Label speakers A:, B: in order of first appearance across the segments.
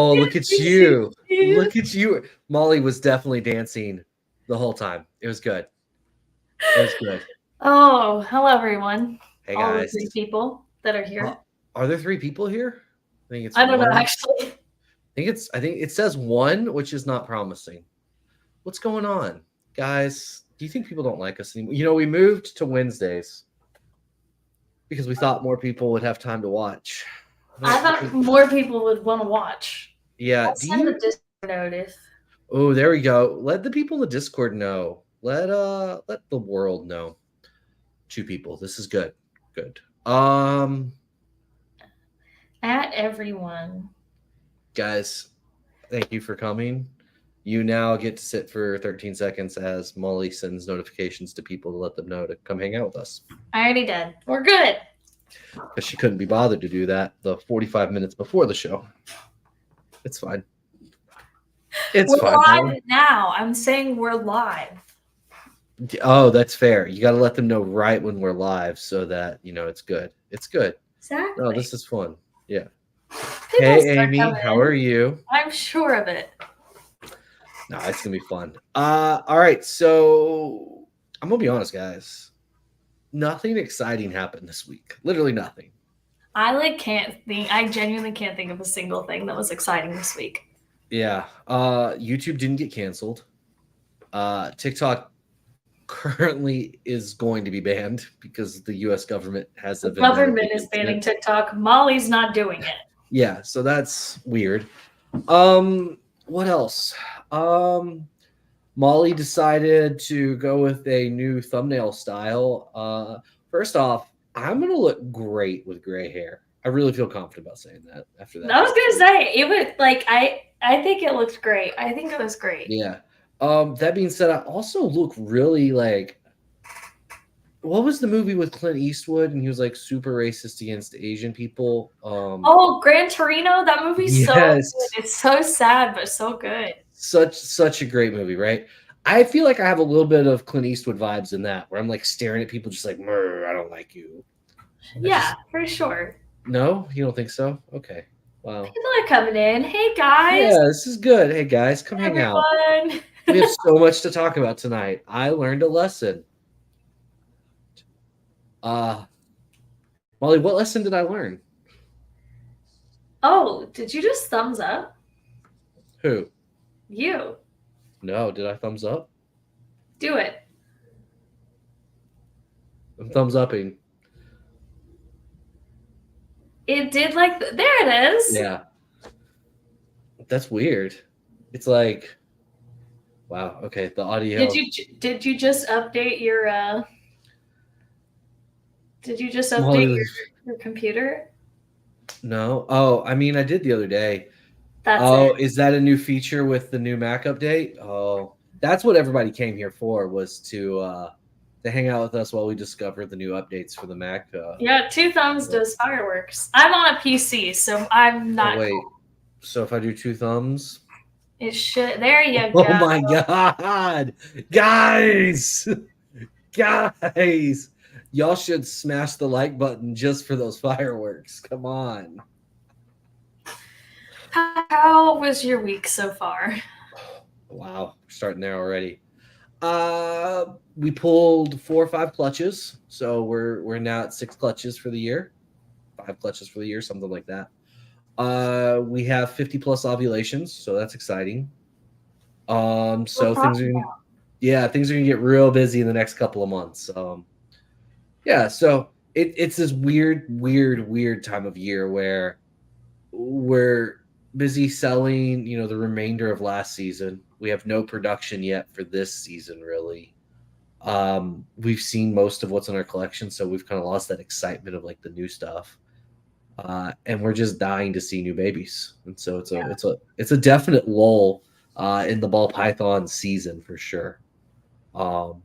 A: Oh, look at you. Look at you. Molly was definitely dancing the whole time. It was good. It was good.
B: Oh, hello everyone.
A: Hey
B: All the
A: guys.
B: three people that are here.
A: Are there 3 people here? I think it's
B: I don't know
A: one.
B: actually.
A: I think it says 1, which is not promising. What's going on? Guys, do you think people don't like us anymore? We moved to Wednesdays because we thought more people would have time to watch.
B: I thought more people would want to watch.
A: Yeah,
B: I'll
A: do
B: send the
A: you
B: Discord notice.
A: Oh, there we go. Let the people in the Discord know. Let the world know. 2 people. This is good. Good.
B: At everyone.
A: Guys, thank you for coming. You now get to sit for 13 seconds as Molly sends notifications to people to let them know to come hang out with us.
B: I already did. We're good.
A: Because she couldn't be bothered to do that the 45 minutes before the show. It's fine.
B: We're live now. I'm saying we're live.
A: Oh, that's fair. You got to let them know right when we're live so that, it's good. It's good.
B: Exactly.
A: No, this is fun. Yeah.
B: People
A: Hey, Amy, how are you?
B: I'm sure of it.
A: No, it's going to be fun. All right. So I'm going to be honest, guys. Nothing exciting happened this week. Literally nothing.
B: I genuinely can't think of a single thing that was exciting this week.
A: Yeah. YouTube didn't get canceled. TikTok currently is going to be banned because the US government has
B: the government is banning TikTok. Molly's not doing it.
A: Yeah, so that's weird. What else? Molly decided to go with a new thumbnail style. First off, I'm gonna look great with gray hair. I really feel confident about saying that after that.
B: I was gonna say it was like I think it looked great. I think it was great.
A: Yeah. That being said, I also look really like what was the movie with Clint Eastwood and he was like super racist against Asian people?
B: Gran Torino, that movie's so good. It's so sad but so good.
A: Such a great movie, right? I feel like I have a little bit of Clint Eastwood vibes in that, where I'm like staring at people just like, I don't like you.
B: Yeah, for sure.
A: No, you don't think so? Okay. Wow.
B: People are coming in. Hey guys.
A: Yeah, this is good. Hey guys, come hang out. We have so much to talk about tonight. I learned a lesson. Molly, what lesson did I learn?
B: Oh, did you just thumbs up?
A: Who?
B: You.
A: No, did I thumbs up?
B: Do it.
A: I'm thumbs upping.
B: It did there it is.
A: Yeah. That's weird. It's like, wow. Okay, the audio.
B: Did you just update your Did you just update your computer?
A: No. Oh, I mean, I did the other day.
B: That's it.
A: Is that a new feature with the new Mac update? Oh, that's what everybody came here for, was to hang out with us while we discover the new updates for the Mac.
B: Yeah, 2 thumbs does fireworks. I'm on a PC, so I'm not.
A: Oh, wait. So if I do 2 thumbs,
B: it should. There you go.
A: Oh my god, guys, y'all should smash the like button just for those fireworks. Come on.
B: How was your week so far?
A: Wow, we're starting there already. We pulled 4 or 5 clutches, so we're now at 6 clutches for the year, 5 clutches for the year, something like that. We have 50 plus ovulations, so that's exciting. So things are gonna get real busy in the next couple of months. Yeah, so it's this weird time of year where we're busy selling, the remainder of last season. We have no production yet for this season, really. We've seen most of what's in our collection, so we've kind of lost that excitement of like the new stuff. And we're just dying to see new babies. And so it's a definite lull in the ball python season for sure. But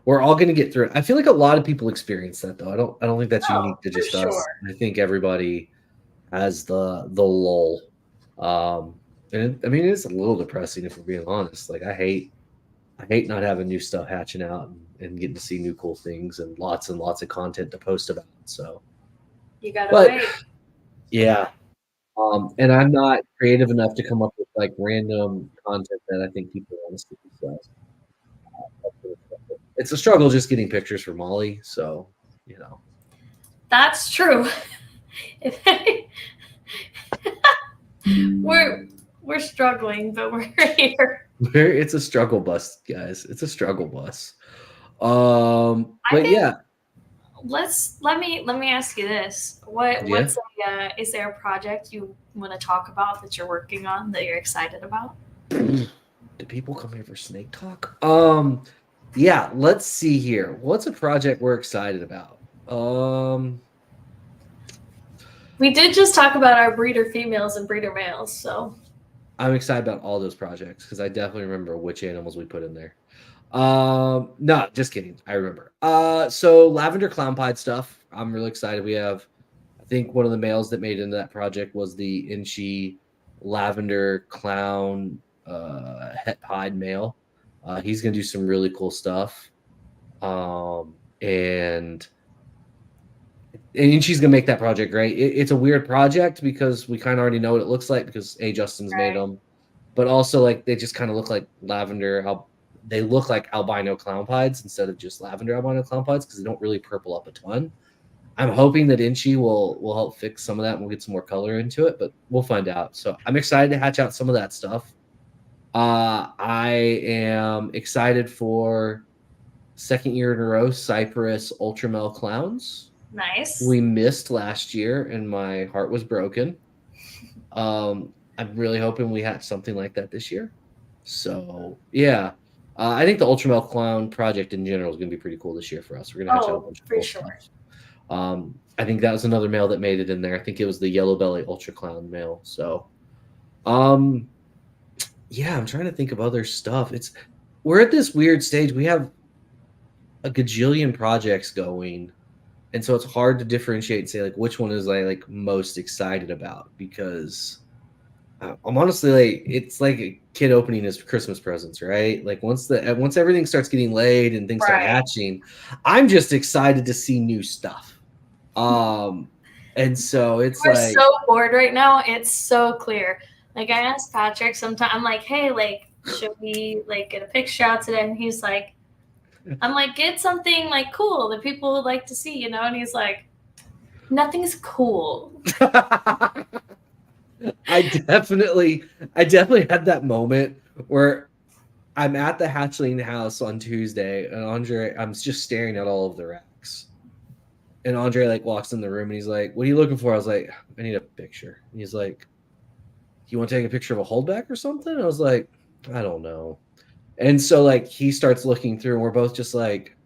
A: we're all going to get through it. I feel like a lot of people experience that though. I don't think that's unique to just us. I think everybody has the lull. And I mean, it's a little depressing if we're being honest. Like I hate not having new stuff hatching out and getting to see new cool things and lots of content to post about. So
B: you gotta wait.
A: Yeah. And I'm not creative enough to come up with like random content that I think people want to see. So it's a struggle just getting pictures for Molly. So, you know,
B: That's true. we're struggling, but we're here.
A: it's a struggle bus, guys. It's a struggle bus. But yeah.
B: Let me ask you this. Is there a project you want to talk about that you're working on that you're excited about?
A: Do people come here for snake talk? Yeah, let's see here. What's a project we're excited about?
B: We did just talk about our breeder females and breeder males, so
A: I'm excited about all those projects because I definitely remember which animals we put in there. No, just kidding. I remember. So lavender clown pied stuff. I'm really excited. We have, I think one of the males that made into that project was the Inchi lavender clown het pied male. He's gonna do some really cool stuff. And she's gonna make that project great. It's a weird project because we kind of already know what it looks like because Justin's made them, but also like they just kind of look like lavender. They look like albino clown pieds instead of just lavender albino clown pieds because they don't really purple up a ton. I'm hoping that Inchi will help fix some of that and we'll get some more color into it, but we'll find out. So I'm excited to hatch out some of that stuff. I am excited for second year in a row Cypress Ultramel clowns.
B: Nice.
A: We missed last year and my heart was broken. I'm really hoping we hatch something like that this year. So yeah. I think the Ultramel clown project in general is going to be pretty cool this year for us. We're going to hatch out a bunch of cool stuff. I think that was another male that made it in there. I think it was the yellow belly ultra clown male. So, yeah, I'm trying to think of other stuff. We're at this weird stage. We have a gajillion projects going, and so it's hard to differentiate and say like which one is I like most excited about because I'm honestly like it's like a kid opening his Christmas presents, right? Like once everything starts getting laid and things start hatching, I'm just excited to see new stuff. And so we're
B: so bored right now. It's so clear. Like I asked Patrick sometime, I'm like, hey, like, should we like get a picture out today? And he's like, I'm like, get something like cool that people would like to see, you know? And he's like, nothing's cool.
A: I definitely had that moment where I'm at the hatchling house on Tuesday and I'm just staring at all of the racks. And Andre like walks in the room and he's like, what are you looking for? I was like, I need a picture. And he's like, do you want to take a picture of a holdback or something? I was like, I don't know. And so like he starts looking through and we're both just like,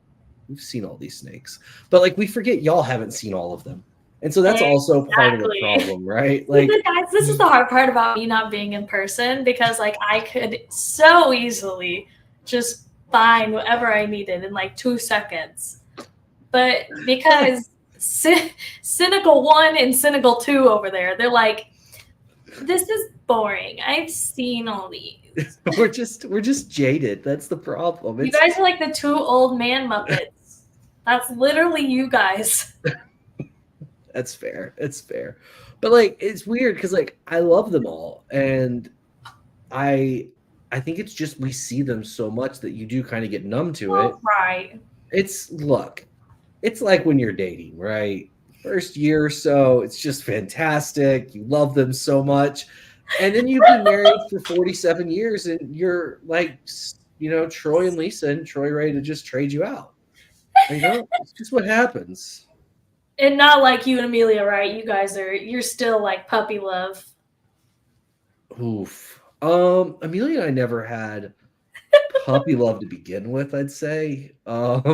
A: we've seen all these snakes. But like we forget y'all haven't seen all of them. And so that's also part of the problem, right? Like,
B: guys, this is the hard part about me not being in person because, like, I could so easily just find whatever I needed in like 2 seconds, but because Cynical 1 and Cynical 2 over there, they're like, this is boring. I've seen all these.
A: we're just jaded. That's the problem.
B: You guys are like the 2 old man Muppets. That's literally you guys.
A: That's fair. It's fair. But like it's weird because like I love them all. And I think it's just we see them so much that you do kind of get numb to it.
B: Right.
A: It's like when you're dating, right? First year or so, it's just fantastic. You love them so much. And then you've been married for 47 years and you're like, you know, Troy and Lisa and Troy ready to just trade you out. You know, it's just what happens.
B: And not like you and Amelia, right? You're still like puppy love.
A: Oof. Amelia and I never had puppy love to begin with, I'd say. But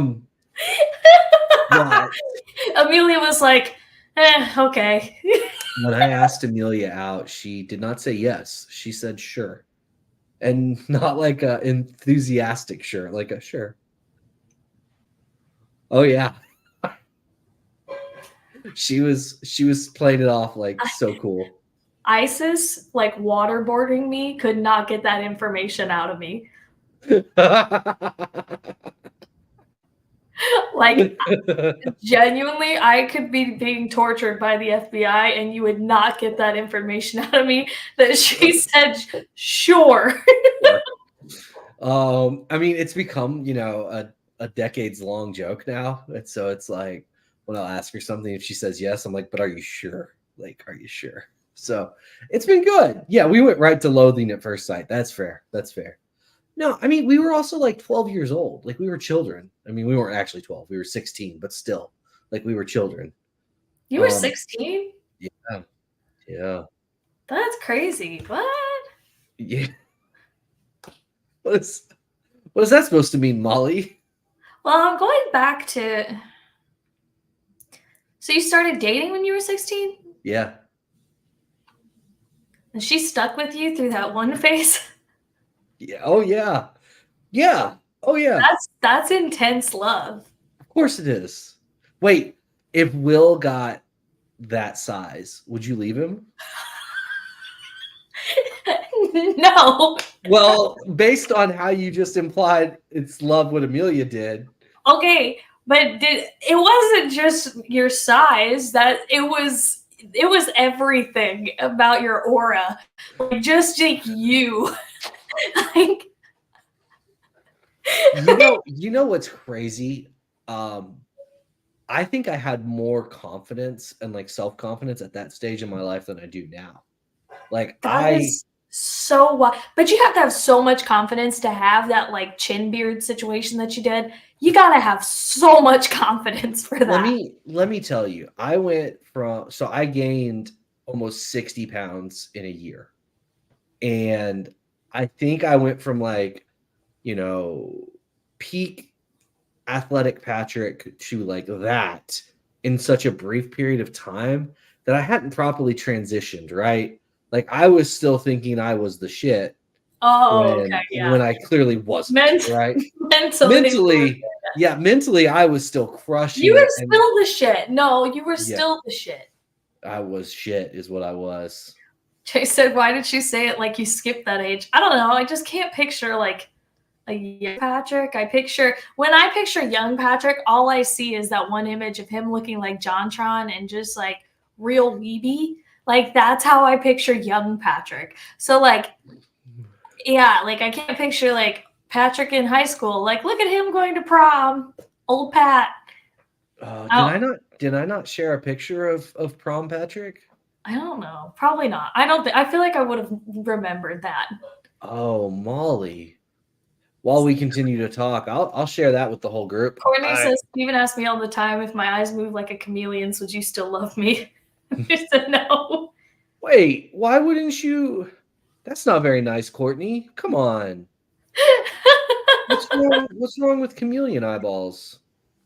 B: Amelia was like, okay.
A: When I asked Amelia out, she did not say yes. She said sure. And not like a enthusiastic sure, like a sure. Oh yeah. She was playing it off like so cool.
B: ISIS, like waterboarding me, could not get that information out of me. Like, genuinely, I could be being tortured by the FBI and you would not get that information out of me that she said, sure.
A: I mean, it's become, a decades long joke now. And so it's like when I'll ask her something, if she says yes, I'm like, but are you sure? Like, are you sure? So it's been good. Yeah, we went right to loathing at first sight. That's fair. That's fair. No, I mean, we were also like 12 years old. Like we were children. I mean, we weren't actually 12. We were 16, but still, like we were children.
B: You were
A: Um,
B: 16?
A: yeah. Yeah.
B: That's crazy. What?
A: Yeah. What is that supposed to mean, Molly?
B: Well, I'm going back to. So you started dating when you were 16?
A: Yeah.
B: And she stuck with you through that one phase?
A: Yeah. Oh yeah. Yeah. Oh yeah.
B: That's intense love.
A: Of course it is. Wait, if Will got that size, would you leave him?
B: No.
A: Well, based on how you just implied it's love what Amelia did.
B: Okay, but it wasn't just your size, that it was everything about your aura. Like just like you. Like
A: You know what's crazy? I think I had more confidence and like self-confidence at that stage in my life than I do now. Like
B: that is so wild. But you have to have so much confidence to have that like chin beard situation that you did. You gotta have so much confidence for that.
A: let me tell you, I gained almost 60 pounds in a year. And I think I went from like, peak athletic Patrick to like that in such a brief period of time that I hadn't properly transitioned, right? Like I was still thinking I was the shit
B: Oh, okay, yeah.
A: when I clearly wasn't, right?
B: Mentally,
A: mentally I was still crushing
B: you were
A: it.
B: still the shit. No, you were still the shit.
A: I was shit is what I was.
B: Jay said, why did she say it like you skipped that age? I don't know. I just can't picture like a young Patrick. When I picture young Patrick, all I see is that one image of him looking like JonTron and just like real weeby. Like that's how I picture young Patrick. So like, yeah, like I can't picture like Patrick in high school. Like, look at him going to prom, old Pat.
A: Did I not share a picture of prom Patrick?
B: I don't know. Probably not. I feel like I would have remembered that.
A: Oh, Molly. While we continue to talk, I'll share that with the whole group.
B: Courtney says, Steven asks me all the time, if my eyes move like a chameleon's, would you still love me? I said no.
A: Wait, why wouldn't you? That's not very nice, Courtney. Come on. What's wrong with chameleon eyeballs?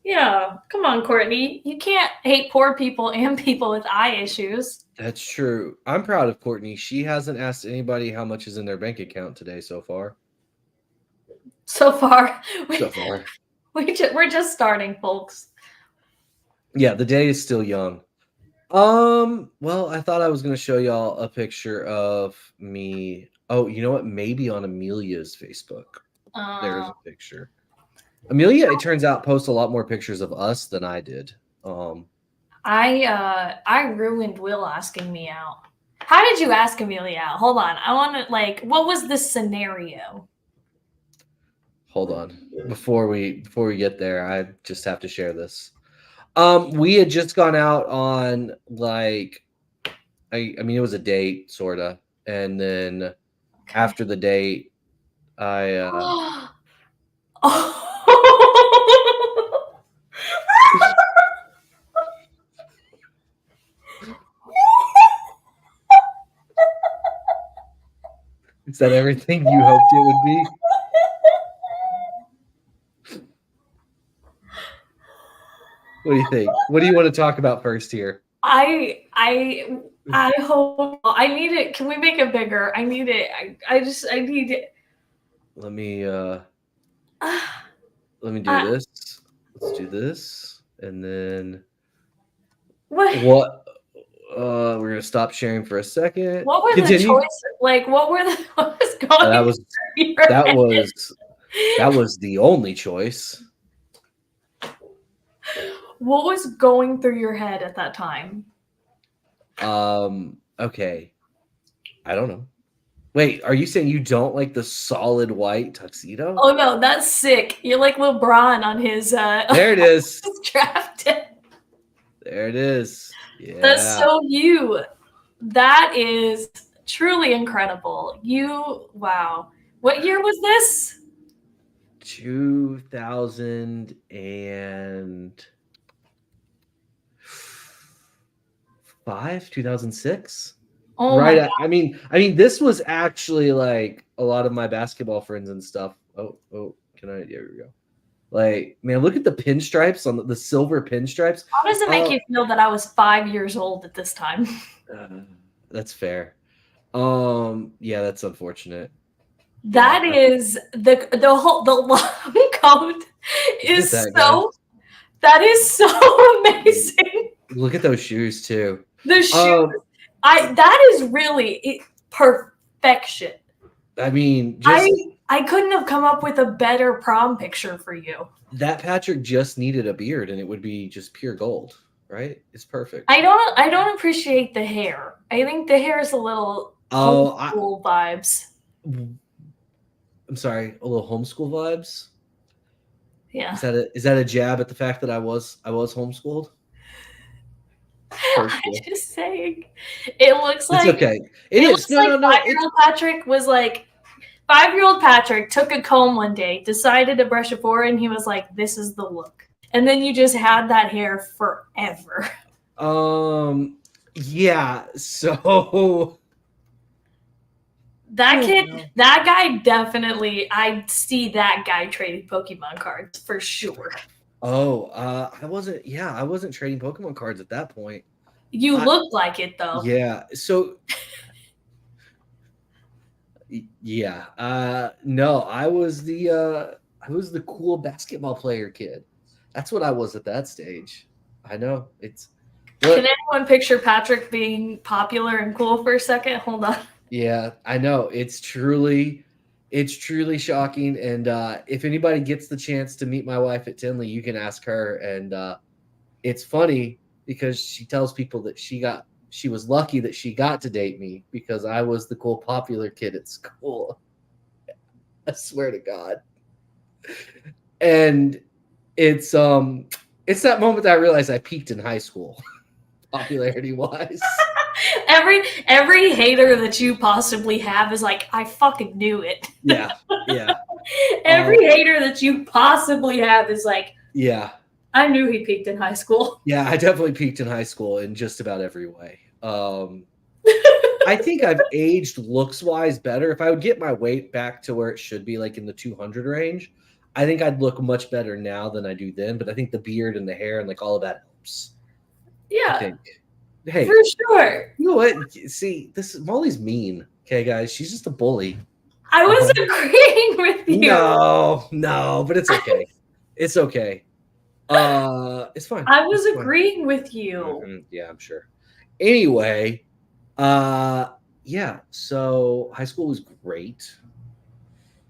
B: Yeah, come on, Courtney. You can't hate poor people and people with eye issues.
A: That's true. I'm proud of Courtney. She hasn't asked anybody how much is in their bank account today so far. We're just starting, folks. Yeah, the day is still young. Well, I thought I was going to show y'all a picture of me. Oh, you know what? Maybe on Amelia's Facebook. There's a picture. Amelia, it turns out, posts a lot more pictures of us than I did.
B: I ruined Will asking me out. How did you ask Amelia out? Hold on. I want to what was the scenario?
A: Hold on. Before we get there, I just have to share this. We had just gone out on I mean it was a date sorta, and then after the date I Is that everything you hoped it would be? What do you think? What do you want to talk about first here?
B: I hope I need it. Can we make it bigger? I need it. I need it.
A: Let me do this. Let's do this. And then what we're gonna stop sharing for a second.
B: What were the choices? Like what were the what was going
A: that was the only choice.
B: What was going through your head at that time?
A: Okay. I don't know. Wait, are you saying you don't like the solid white tuxedo?
B: Oh no, that's sick. You're like LeBron on his
A: There it is.
B: his draft day.
A: There it is. Yeah.
B: That's so you. That is truly incredible. Wow. What year was this?
A: 2005, 2006.
B: Oh
A: Right.
B: my
A: I mean, this was actually like a lot of my basketball friends and stuff. Oh, can I? There we go. Like, man, look at the pinstripes on the silver pinstripes.
B: How does it make you feel that I was 5 years old at this time?
A: That's fair. Yeah, that's unfortunate.
B: That is the long coat is that is so amazing.
A: Look at those shoes too.
B: The shoes, that is really perfection.
A: I mean,
B: I couldn't have come up with a better prom picture for you.
A: That Patrick just needed a beard, and it would be just pure gold, right? It's perfect.
B: I don't appreciate the hair. I think the hair is a little homeschool vibes.
A: I'm sorry, a little homeschool vibes.
B: Yeah.
A: Is that a jab at the fact that I was homeschooled?
B: I'm just saying. It looks like
A: it's okay. It is. No.
B: 5-year-old Patrick was like 5-year-old Patrick took a comb one day, decided to brush it forward, and he was like, "This is the look." And then you just had that hair forever.
A: Yeah. So
B: that guy definitely, I see that guy trading Pokemon cards for sure.
A: Oh, I wasn't trading Pokemon cards at that point.
B: You looked like it though.
A: Yeah. So yeah. No, I was the cool basketball player kid. That's what I was at that stage. I know.
B: Can anyone picture Patrick being popular and cool for a second? Hold on.
A: Yeah, I know. It's truly shocking. And if anybody gets the chance to meet my wife at Tinley, you can ask her. And it's funny because she tells people that she was lucky that she got to date me because I was the cool popular kid at school. I swear to God. And it's that moment that I realized I peaked in high school, popularity wise.
B: Every hater that you possibly have is like, I fucking knew it.
A: Yeah.
B: Every hater that you possibly have is like,
A: yeah,
B: I knew he peaked in high school.
A: Yeah, I definitely peaked in high school in just about every way. I think I've aged looks-wise better. If I would get my weight back to where it should be, like in the 200 range, I think I'd look much better now than I do then. But I think the beard and the hair and like all of that helps.
B: Yeah.
A: I think. Hey,
B: for sure.
A: You know what? See, Molly's mean. Okay, guys, she's just a bully.
B: I was agreeing with you.
A: No, but it's okay. It's okay. It's fine.
B: I was agreeing with you.
A: Mm-hmm. Yeah, I'm sure. Anyway, yeah. So high school was great.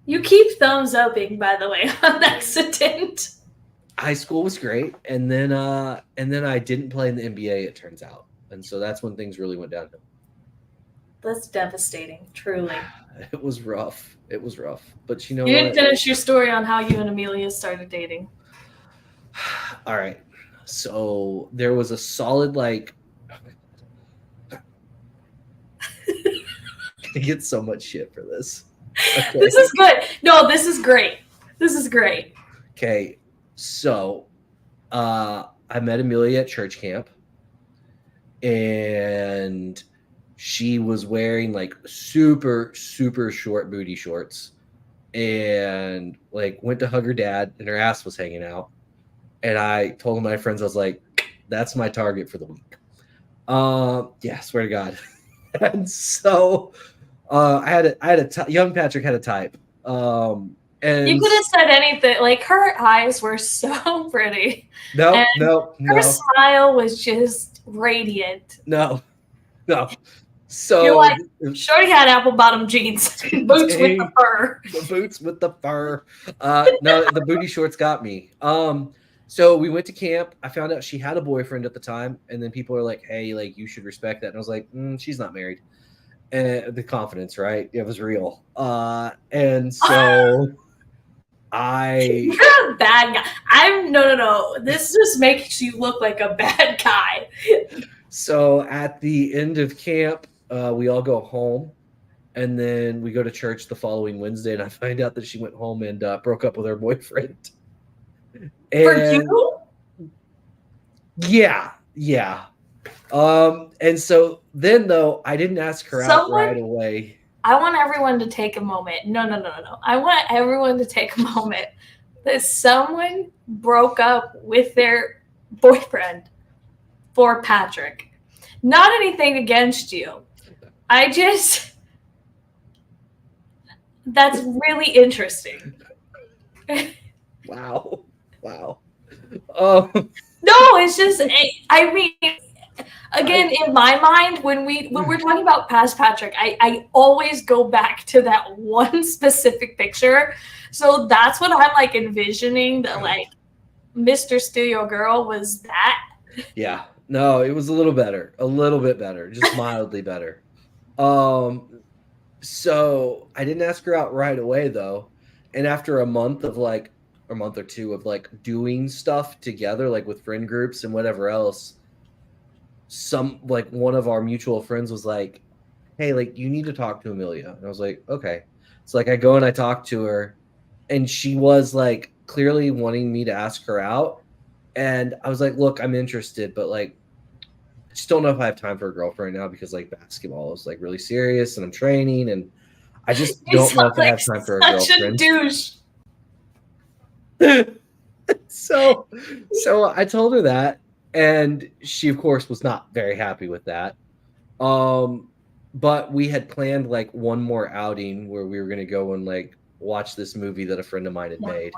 B: You keep thumbs upping, by the way, on accident.
A: High school was great, and then I didn't play in the NBA. It turns out, and so that's when things really went downhill.
B: That's devastating, truly.
A: It was rough. But you know,
B: you didn't finish your story on how you and Amelia started dating.
A: All right. So there was a solid like. I get so much shit for this. Okay.
B: This is good. No, this is great.
A: Okay, so I met Amelia at church camp, and she was wearing like super, super short booty shorts, and like went to hug her dad, and her ass was hanging out. And I told my friends, I was like, "That's my target for the week." Yeah, swear to God. And so young Patrick had a type. And
B: you could have said anything. Like her eyes were so pretty.
A: No.
B: Her smile was just radiant.
A: No. So
B: you're like, shorty had apple bottom jeans, boots with the fur.
A: The boots with the fur. No, the booty shorts got me. So we went to camp. I found out she had a boyfriend at the time, and then people are like, "Hey, like you should respect that." And I was like, "She's not married." And the confidence, right? It was real. And so I
B: You're a bad guy. No. This just makes you look like a bad guy.
A: So at the end of camp, we all go home, and then we go to church the following Wednesday, and I find out that she went home and broke up with her boyfriend.
B: For
A: And
B: you?
A: yeah. And so then though, I didn't ask her out right away.
B: I want everyone to take a moment. No. I want everyone to take a moment that someone broke up with their boyfriend for Patrick. Not anything against you. That's really interesting.
A: Wow.
B: No, it's just, I mean, again, in my mind, when we're talking about past Patrick, I always go back to that one specific picture. So that's what I'm like envisioning, that like Mr. Steal Your Girl was that.
A: Yeah. No, it was a little bit better, just mildly better. So I didn't ask her out right away though. And after a month or two of like doing stuff together, like with friend groups and whatever else, one of our mutual friends was like, "Hey, like you need to talk to Amelia." And I was like, "Okay." So like I go and I talk to her, and she was like clearly wanting me to ask her out. And I was like, "Look, I'm interested, but like I just don't know if I have time for a girlfriend now because like basketball is like really serious and I'm training, and I just don't know if I have time for a girlfriend."
B: Such a douche.
A: So I told her that, and she of course was not very happy with that. But we had planned like one more outing where we were going to go and like watch this movie that a friend of mine had made.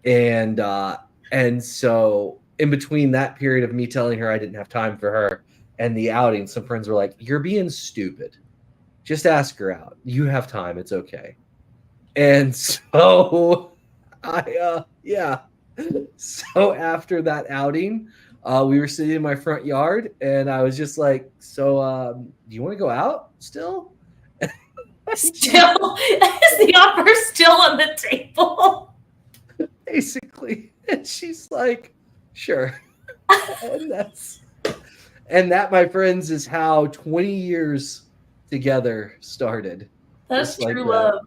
A: And so in between that period of me telling her I didn't have time for her and the outing, some friends were like, "You're being stupid. Just ask her out. You have time. It's okay." And so So after that outing, we were sitting in my front yard, and I was just like, "So, do you want to go out still?"
B: Still, is the offer still on the table?
A: Basically, and she's like, "Sure." And that, my friends, is how 20 years together started.
B: That's
A: Just like
B: true
A: that.
B: love.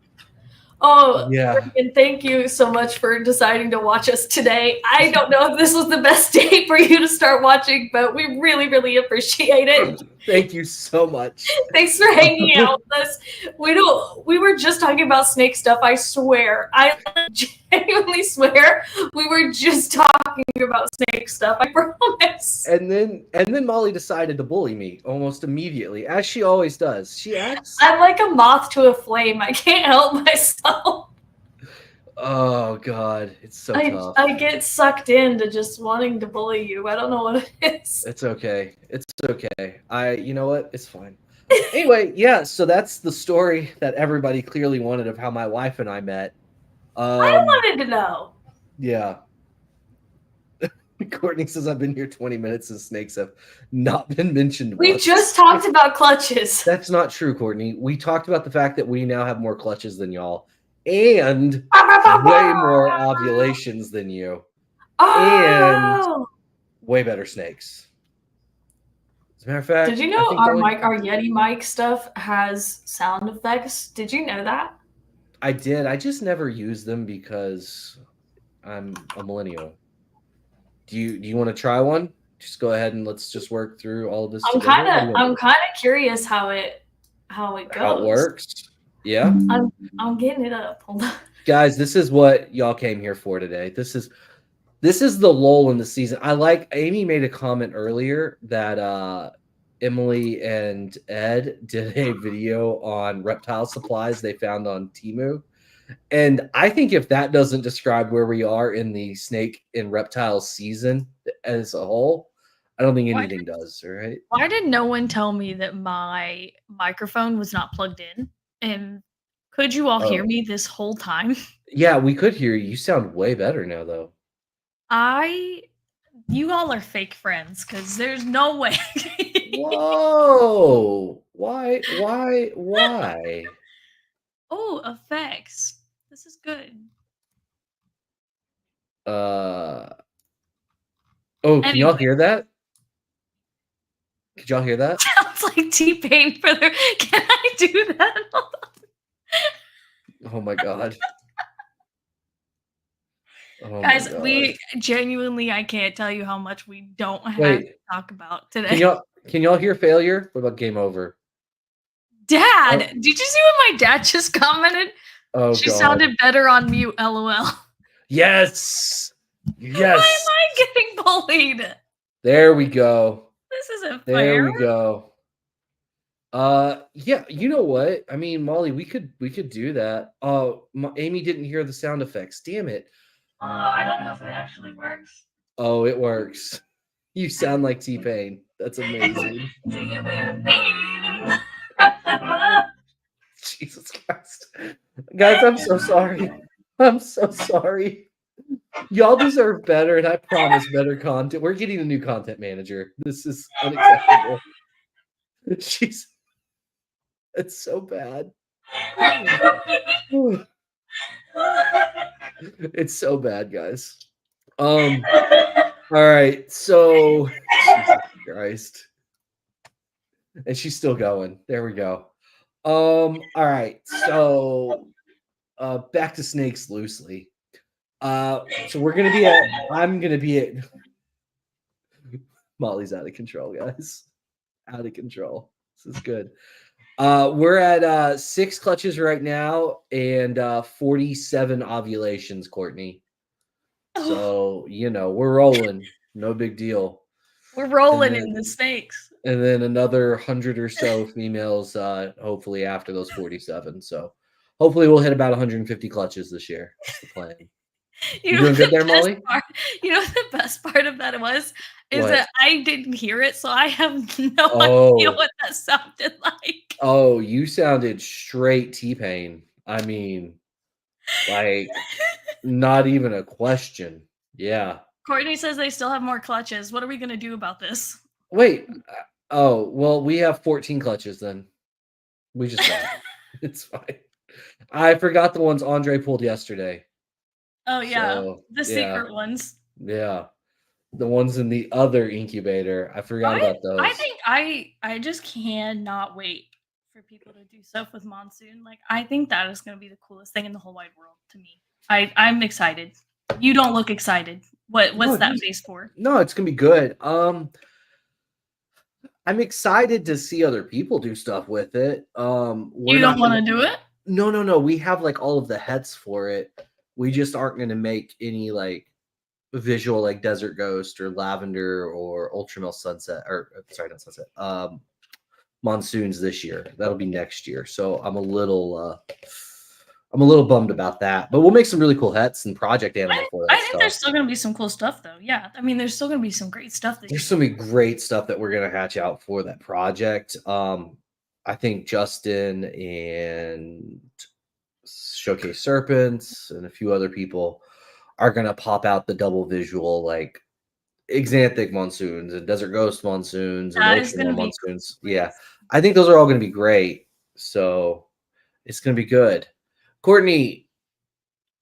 B: Oh,
A: yeah.
B: And thank you so much for deciding to watch us today. I don't know if this was the best day for you to start watching, but we really, really appreciate it.
A: Thank you so much.
B: Thanks for hanging out with us. We were just talking about snake stuff. I swear. I genuinely swear we were just talking about snake stuff. I promise.
A: And then Molly decided to bully me almost immediately, as she always does. She acts.
B: I'm like a moth to a flame. I can't help myself.
A: Oh God, it's so tough.
B: I get sucked into just wanting to bully you. I don't know what it is.
A: It's okay. You know what? It's fine. Anyway, yeah. So that's the story that everybody clearly wanted of how my wife and I met.
B: I wanted to know.
A: Yeah. Courtney says I've been here 20 minutes and snakes have not been mentioned.
B: We just talked about clutches.
A: That's not true, Courtney. We talked about the fact that we now have more clutches than y'all, and way more ovulations than you, and way better snakes. As a matter of fact,
B: did you know our Yeti mic stuff has sound effects? Did you know that?
A: I did. I just never use them because I'm a millennial. Do you want to try one? Just go ahead and let's just work through all of this.
B: I'm kind of curious how it goes.
A: How it works. Yeah.
B: I'm getting it up. Hold on.
A: Guys, this is what y'all came here for today. This is the lull in the season. Amy made a comment earlier that Emily and Ed did a video on reptile supplies they found on Temu. And I think if that doesn't describe where we are in the snake and reptile season as a whole, I don't think anything does, right?
C: Why did no one tell me that my microphone was not plugged in? And could you all hear me this whole time?
A: Yeah, we could hear you. You sound way better now, though.
C: You all are fake friends because there's no way.
A: Whoa! Why?
C: Oh, effects. This is good.
A: Oh, can y'all
C: Anyway.
A: hear that? Could y'all hear that?
C: Sounds like T-Pain for their. Can I do that? Hold on.
A: Oh my god. Oh
C: Guys,
A: my god.
C: we genuinely, I can't tell you how much we don't have
A: Wait.
C: to talk about
A: Can
C: today.
A: y'all hear failure? What about game over?
C: Dad,
A: Oh.
C: did you see what my dad just commented?
A: Oh
C: She
A: god.
C: sounded better on mute, lol.
A: Yes.
C: Why
A: Yes.
C: am I getting bullied?
A: There we go.
C: This isn't
A: There
C: fair.
A: we go. Yeah, you know what? I mean, Molly, we could do that. Oh, Amy didn't hear the sound effects. Damn it.
B: I don't know if it actually works.
A: Oh, it works. You sound like T-Pain. That's amazing. Jesus Christ. Guys, I'm so sorry. I'm so sorry. Y'all deserve better, and I promise better content. We're getting a new content manager. This is unacceptable. She's it's so bad. It's so bad, guys. All right, so Jesus Christ. And she's still going. There we go. All right, so back to snakes loosely. So we're gonna be at I'm gonna be at Molly's out of control, guys. Out of control. This is good. We're at 6 clutches right now and 47 ovulations, Courtney. So, we're rolling. No big deal.
C: We're rolling in the snakes.
A: And then another 100 or so females, hopefully after those 47. So hopefully we'll hit about 150 clutches this year. That's the plan. You doing good there, Molly?
C: You know what the best part of that is
A: What?
C: that I didn't hear it, so I have no idea what that sounded like.
A: Oh, you sounded straight T-Pain. I mean, like, not even a question. Yeah.
C: Courtney says they still have more clutches. What are we going to do about this?
A: Wait. Oh, well, we have 14 clutches then. We just got it. It's fine. I forgot the ones Andre pulled yesterday.
C: Oh, yeah.
A: So,
C: the secret ones.
A: Yeah. The ones in the other incubator. I forgot about those.
C: I think I just cannot wait for people to do stuff with Monsoon. Like, I think that is going to be the coolest thing in the whole wide world to me. I'm excited. You don't look excited. What's that face for?
A: No, it's going to be good. I'm excited to see other people do stuff with it.
C: You don't want to do it?
A: No. We have like all of the heads for it. We just aren't going to make any like visual like Desert Ghost or Lavender or Ultramel Sunset, or sorry, not Sunset. Monsoons this year. That'll be next year. So I'm a little bummed about that. But we'll make some really cool hets and project animal for that.
C: I think there's still gonna be some cool stuff though. Yeah. I mean, there's still gonna be some great stuff.
A: There's so many great stuff that we're gonna hatch out for that project. I think Justin and Showcase Serpents and a few other people are gonna pop out the double visual like Xanthic Monsoons and Desert Ghost Monsoons and Ultramel Monsoons. Yeah, I think those are all gonna be great. So it's gonna be good. Courtney,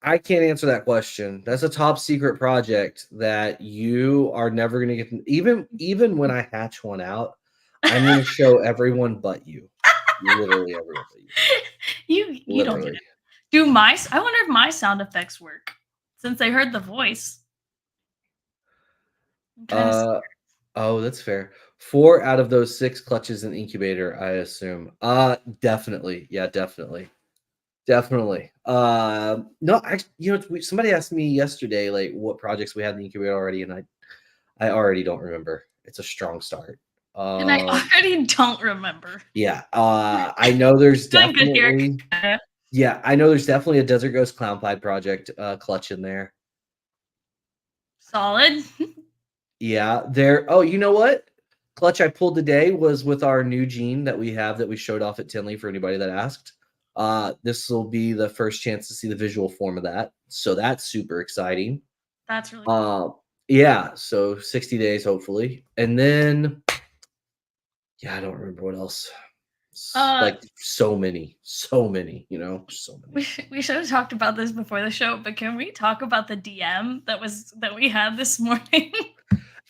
A: I can't answer that question. That's a top secret project that you are never gonna get. Even when I hatch one out, I'm gonna show everyone but you. Literally everyone but you.
C: You don't get it. I wonder if my sound effects work since they heard the voice.
A: Oh, that's fair. 4 out of those 6 clutches in incubator, I assume. Definitely. Yeah, definitely. No, somebody asked me yesterday like what projects we had in the incubator already, and I already don't remember. It's a strong start.
C: And I already don't remember.
A: Yeah. I know there's definitely I know there's definitely a Desert Ghost Clownfied project clutch in there.
C: Solid.
A: Yeah, there. Oh, you know what? Clutch I pulled today was with our new gene that we have that we showed off at Tinley for anybody that asked. This will be the first chance to see the visual form of that. So that's super exciting.
C: That's really cool.
A: Yeah, so 60 days hopefully. And then yeah, I don't remember what else.
C: Uh,
A: Like so many, so many, so many.
C: we should have talked about this before the show, but can we talk about the DM that we had this morning?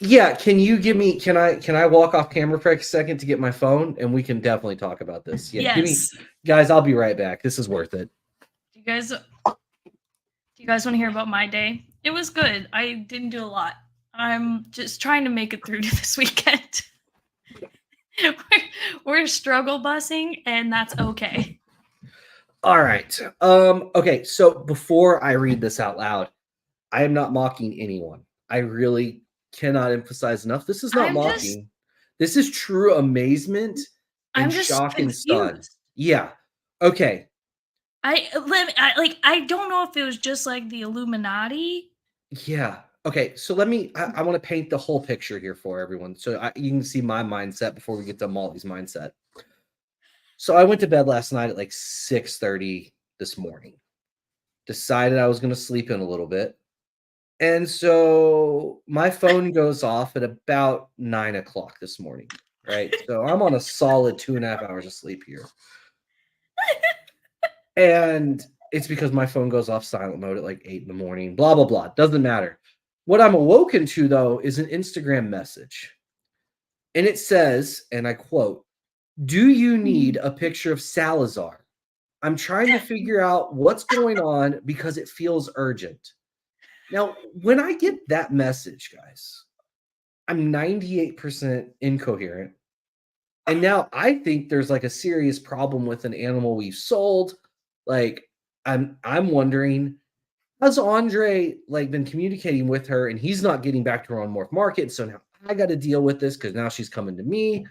A: Yeah, can I walk off camera for a second to get my phone and we can definitely talk about this. Yeah,
C: Yes.
A: guys, I'll be right back. This is worth it.
C: Do you guys want to hear about my day? It was good. I didn't do a lot. I'm just trying to make it through to this weekend. we're struggle busing, and that's okay.
A: All right. Okay, so before I read this out loud, I am not mocking anyone. I really cannot emphasize enough. This is not mocking. This is true amazement and shock and stun. Yeah. Okay.
C: I don't know if it was just like the Illuminati.
A: Yeah. Okay. So I want to paint the whole picture here for everyone. So you can see my mindset before we get to Molly's mindset. So I went to bed last night at like 6:30 this morning. Decided I was going to sleep in a little bit. And so my phone goes off at about 9:00 this morning. Right. So I'm on a solid 2.5 hours of sleep here. And it's because my phone goes off silent mode at like 8 in the morning, blah, blah, blah. Doesn't matter. What I'm awoken to, though, is an Instagram message. And it says, and I quote, "Do you need a picture of Salazar? I'm trying to figure out what's going on because it feels urgent." Now, when I get that message, guys, I'm 98% incoherent. And now I think there's like a serious problem with an animal we've sold. Like, I'm wondering, has Andre like been communicating with her and he's not getting back to her on Morph Market? So now I got to deal with this because now she's coming to me.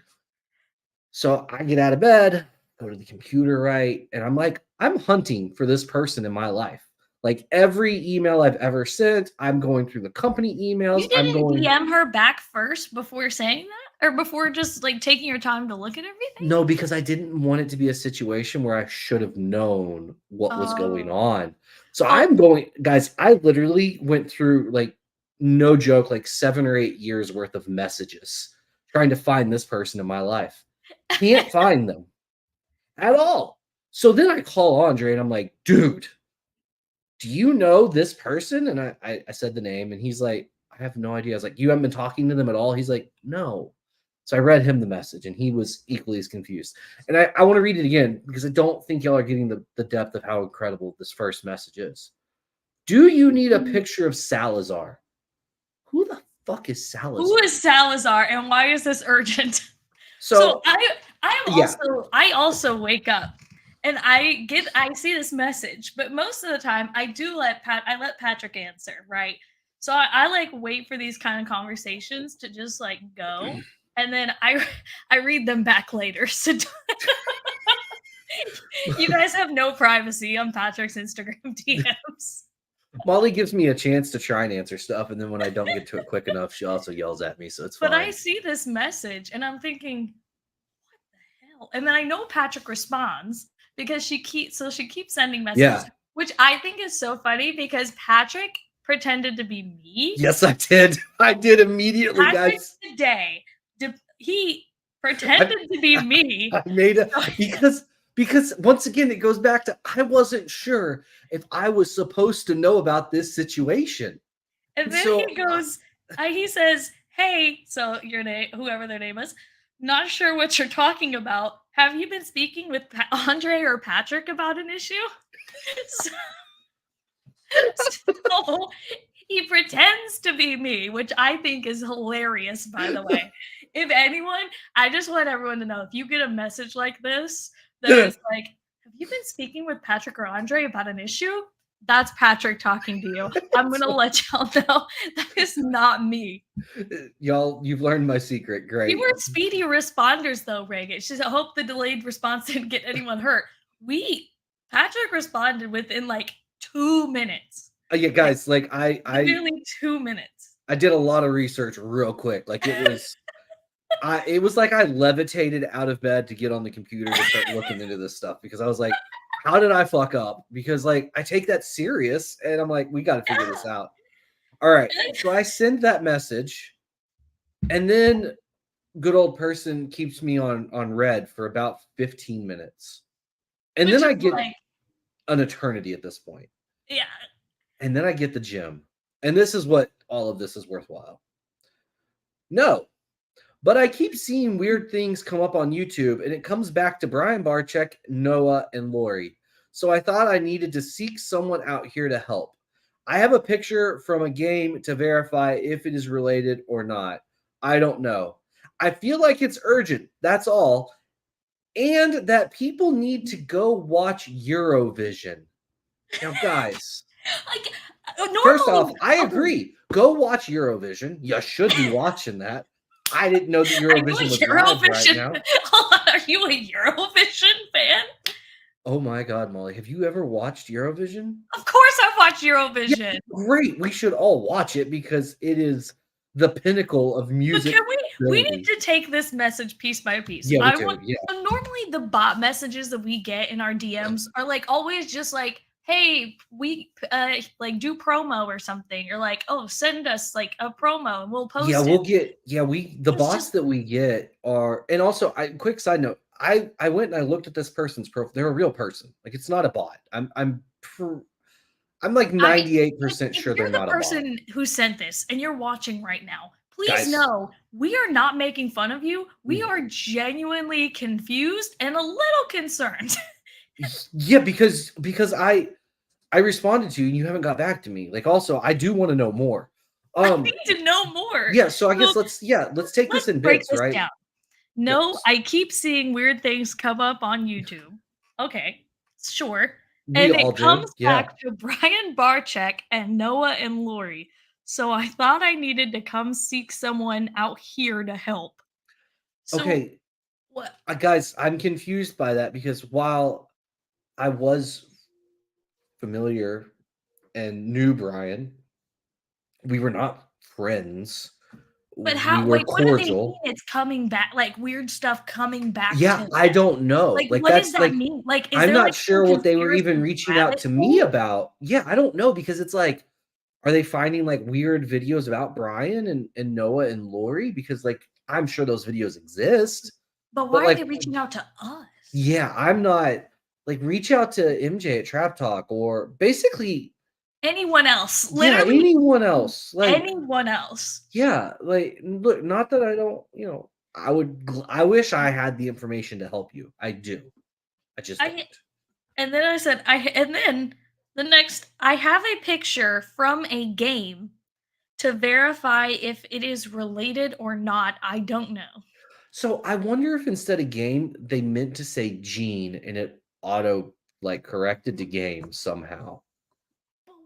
A: So I get out of bed, go to the computer, right? And I'm like, I'm hunting for this person in my life. Like every email I've ever sent, I'm going through the company emails.
C: You didn't DM her back first before saying that? Or before just like taking your time to look at everything?
A: No, because I didn't want it to be a situation where I should have known what was going on. So I'm going, guys, I literally went through like, no joke, like 7 or 8 years worth of messages trying to find this person in my life. Can't find them at all. So then I call Andre and I'm like, dude, do you know this person? And I said the name and he's like, I have no idea. I was like, you haven't been talking to them at all? He's like, no. So I read him the message and he was equally as confused. And I want to read it again because I don't think y'all are getting the depth of how incredible this first message is. Do you need a picture of Salazar? Who the fuck is Salazar?
C: Who is Salazar and why is this urgent? So I also wake up and I see this message, but most of the time I let Patrick answer, right? So I like wait for these kind of conversations to just like go. And then I read them back later. So you guys have no privacy on Patrick's Instagram DMs.
A: Molly gives me a chance to try and answer stuff, and then when I don't get to it quick enough, she also yells at me, so it's fine.
C: But I see this message, and I'm thinking, what the hell? And then I know Patrick responds because she keeps sending messages, which I think is so funny because Patrick pretended to be me.
A: Yes, I did. I did immediately, guys.
C: Today, he pretended to be me.
A: I made it because once again, it goes back to I wasn't sure if I was supposed to know about this situation.
C: And then he says, "Hey, so your name, whoever their name is, not sure what you're talking about. Have you been speaking with Andre or Patrick about an issue?" So he pretends to be me, which I think is hilarious, by the way. If anyone, I just want everyone to know, if you get a message like this, that is like, have you been speaking with Patrick or Andre about an issue? That's Patrick talking to you. I'm going to let y'all know that is not me.
A: Y'all, you've learned my secret. Great.
C: We were speedy responders, though, Reagan. She said, I hope the delayed response didn't get anyone hurt. Patrick responded within like 2 minutes.
A: Yeah, guys, like I
C: nearly 2 minutes.
A: I did a lot of research real quick. Like it was like I levitated out of bed to get on the computer to start looking into this stuff because I was like, how did I fuck up? Because like I take that serious and I'm like, we got to figure this out. All right. So I send that message, and then good old person keeps me on red for about 15 minutes. And
C: Which
A: then I
C: is
A: get
C: like,
A: an eternity at this point.
C: yeah.
A: And then I get the gym. And this is what all of this is worthwhile. No, but I keep seeing weird things come up on YouTube, and it comes back to Brian Barczyk, Noah, and Lori. So I thought I needed to seek someone out here to help. I have a picture from a game to verify if it is related or not. I don't know. I feel like it's urgent. That's all. And that people need to go watch Eurovision. Now, guys,
C: Like
A: first off,
C: normally,
A: I agree. Go watch Eurovision. You should be watching that. I didn't know that
C: Are you
A: Eurovision
C: a
A: was live right
C: Eurovision?
A: now.
C: Hold on, are you a Eurovision fan?
A: Oh my God, Molly. Have you ever watched Eurovision?
C: Of course, I've watched Eurovision.
A: Great. We should all watch it because it is the pinnacle of
C: But
A: music.
C: can we need
A: ability.
C: to take this message piece by piece.
A: Yeah, we
C: I
A: do.
C: want
A: Yeah.
C: so normally the bot messages that we get in our DMs are like always just like, hey, we like do promo or something, or like, oh, send us like a promo and we'll post
A: Yeah,
C: it.
A: we'll get the
C: It's
A: bots
C: just-
A: that we get are, and also quick side note, I went and I looked at this person's profile. They're a real person. Like, it's not a bot. I'm like 98%
C: if
A: sure
C: you're
A: they're
C: the
A: not a bot.
C: person who sent this and you're watching right now, please
A: Guys.
C: know we are not making fun of you. We
A: Mm.
C: are genuinely confused and a little concerned.
A: Yeah, because I responded to you and you haven't got back to me. Like, also, I do want to know more.
C: I need to know more.
A: Yeah, so I guess
C: So,
A: let's take this in
C: break
A: bits,
C: this
A: right?
C: down. No,
A: Yes.
C: I keep seeing weird things come up on YouTube. Okay, sure.
A: We
C: And
A: all
C: it
A: do.
C: comes
A: Yeah.
C: back to Brian Barczyk and Noah and Lori. So I thought I needed to come seek someone out here to help. So
A: Okay,
C: what?
A: guys, I'm confused by that because while I was familiar and knew Brian, we were not friends.
C: But
A: We
C: how?
A: were
C: Wait, what do they mean?
A: cordial.
C: It's coming back, like weird stuff coming back.
A: Yeah,
C: to
A: I
C: them?
A: don't know.
C: Like,
A: Like,
C: what
A: that's
C: does that
A: like,
C: mean? Like, is
A: I'm
C: there
A: not
C: like
A: sure
C: some
A: what they were even
C: conspiracy
A: reaching out
C: rabbit
A: to me
C: hole?
A: about. Yeah, I don't know because it's like, are they finding like weird videos about Brian and Noah and Lori? Because like, I'm sure those videos exist.
C: But why
A: like,
C: are they reaching out to us?
A: Yeah, I'm not like, reach out to MJ at Trap Talk or basically
C: Anyone else?
A: yeah,
C: Literally
A: anyone else. Like,
C: anyone else.
A: yeah, like look, not that I don't, I wish I had the information to help you. I do. I just
C: I-
A: don't.
C: And then I said, and then the next, I have a picture from a game to verify if it is related or not. I don't know.
A: So I wonder if instead of game, they meant to say Gene and it auto like corrected to game somehow.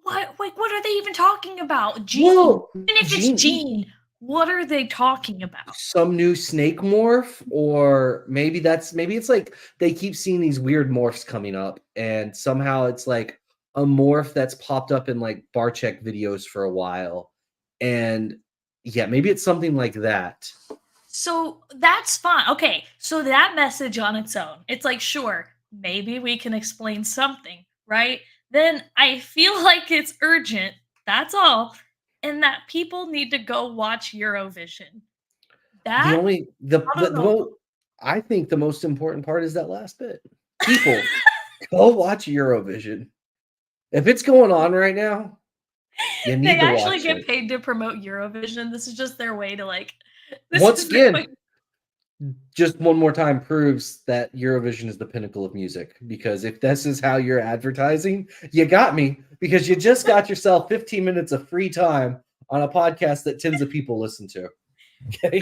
C: What? Like, what are they even talking about? Gene.
A: Well,
C: Even if it's Gene, what are they talking about?
A: some new snake morph, or maybe it's like they keep seeing these weird morphs coming up, and somehow it's like a morph that's popped up in like Barczyk videos for a while, and yeah, maybe it's something like that.
C: So that's fine. Okay, so that message on its own, it's like, sure, maybe we can explain something, right? Then I feel like it's urgent. That's all. And that people need to go watch Eurovision. That I don't know.
A: I think the most important part is that last bit. People, go watch Eurovision. If it's going on right now, you need
C: They
A: to
C: actually
A: watch
C: get
A: it.
C: paid to promote Eurovision. This is just their way to like. This
A: Once
C: is their
A: again,
C: way-
A: just one more time proves that Eurovision is the pinnacle of music. Because if this is how you're advertising, you got me. Because you just got yourself 15 minutes of free time on a podcast that tens of people listen to. Okay.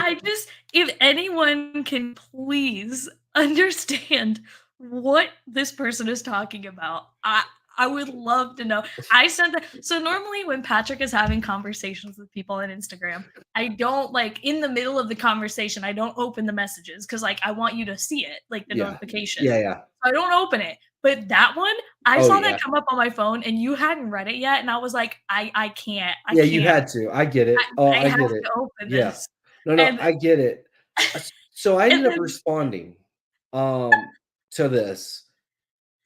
C: if anyone can please understand what this person is talking about, I would love to know. I sent that. So normally when Patrick is having conversations with people on Instagram, I don't like in the middle of the conversation, I don't open the messages because like I want you to see it, like the
A: Yeah.
C: notification.
A: Yeah.
C: I don't open it. But that one, I
A: Oh,
C: saw
A: yeah.
C: that come up on my phone and you hadn't read it yet. And I was like, I can't. I
A: Yeah,
C: can't.
A: you had to. I get it.
C: I
A: I
C: have
A: get it.
C: to open
A: Yeah.
C: this.
A: No,
C: And-
A: I get it. So I ended
C: and
A: up
C: then-
A: responding to this,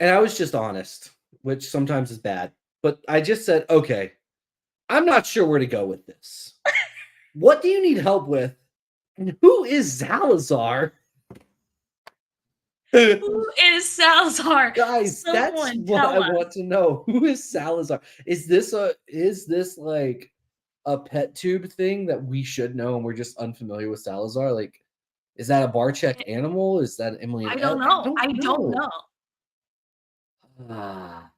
A: and I was just honest, which sometimes is bad. But I just said, okay, I'm not sure where to go with this. What do you need help with? And who is Salazar?
C: Who is Salazar?
A: Guys, that's
C: Someone
A: what
C: tell
A: I
C: us.
A: want to know. Who is Salazar? Is this like a pet tube thing that we should know and we're just unfamiliar with Salazar? Like, is that a bar check animal? Is that Emily?
C: I
A: and
C: don't
A: Ed?
C: know. I don't know.
A: Ah.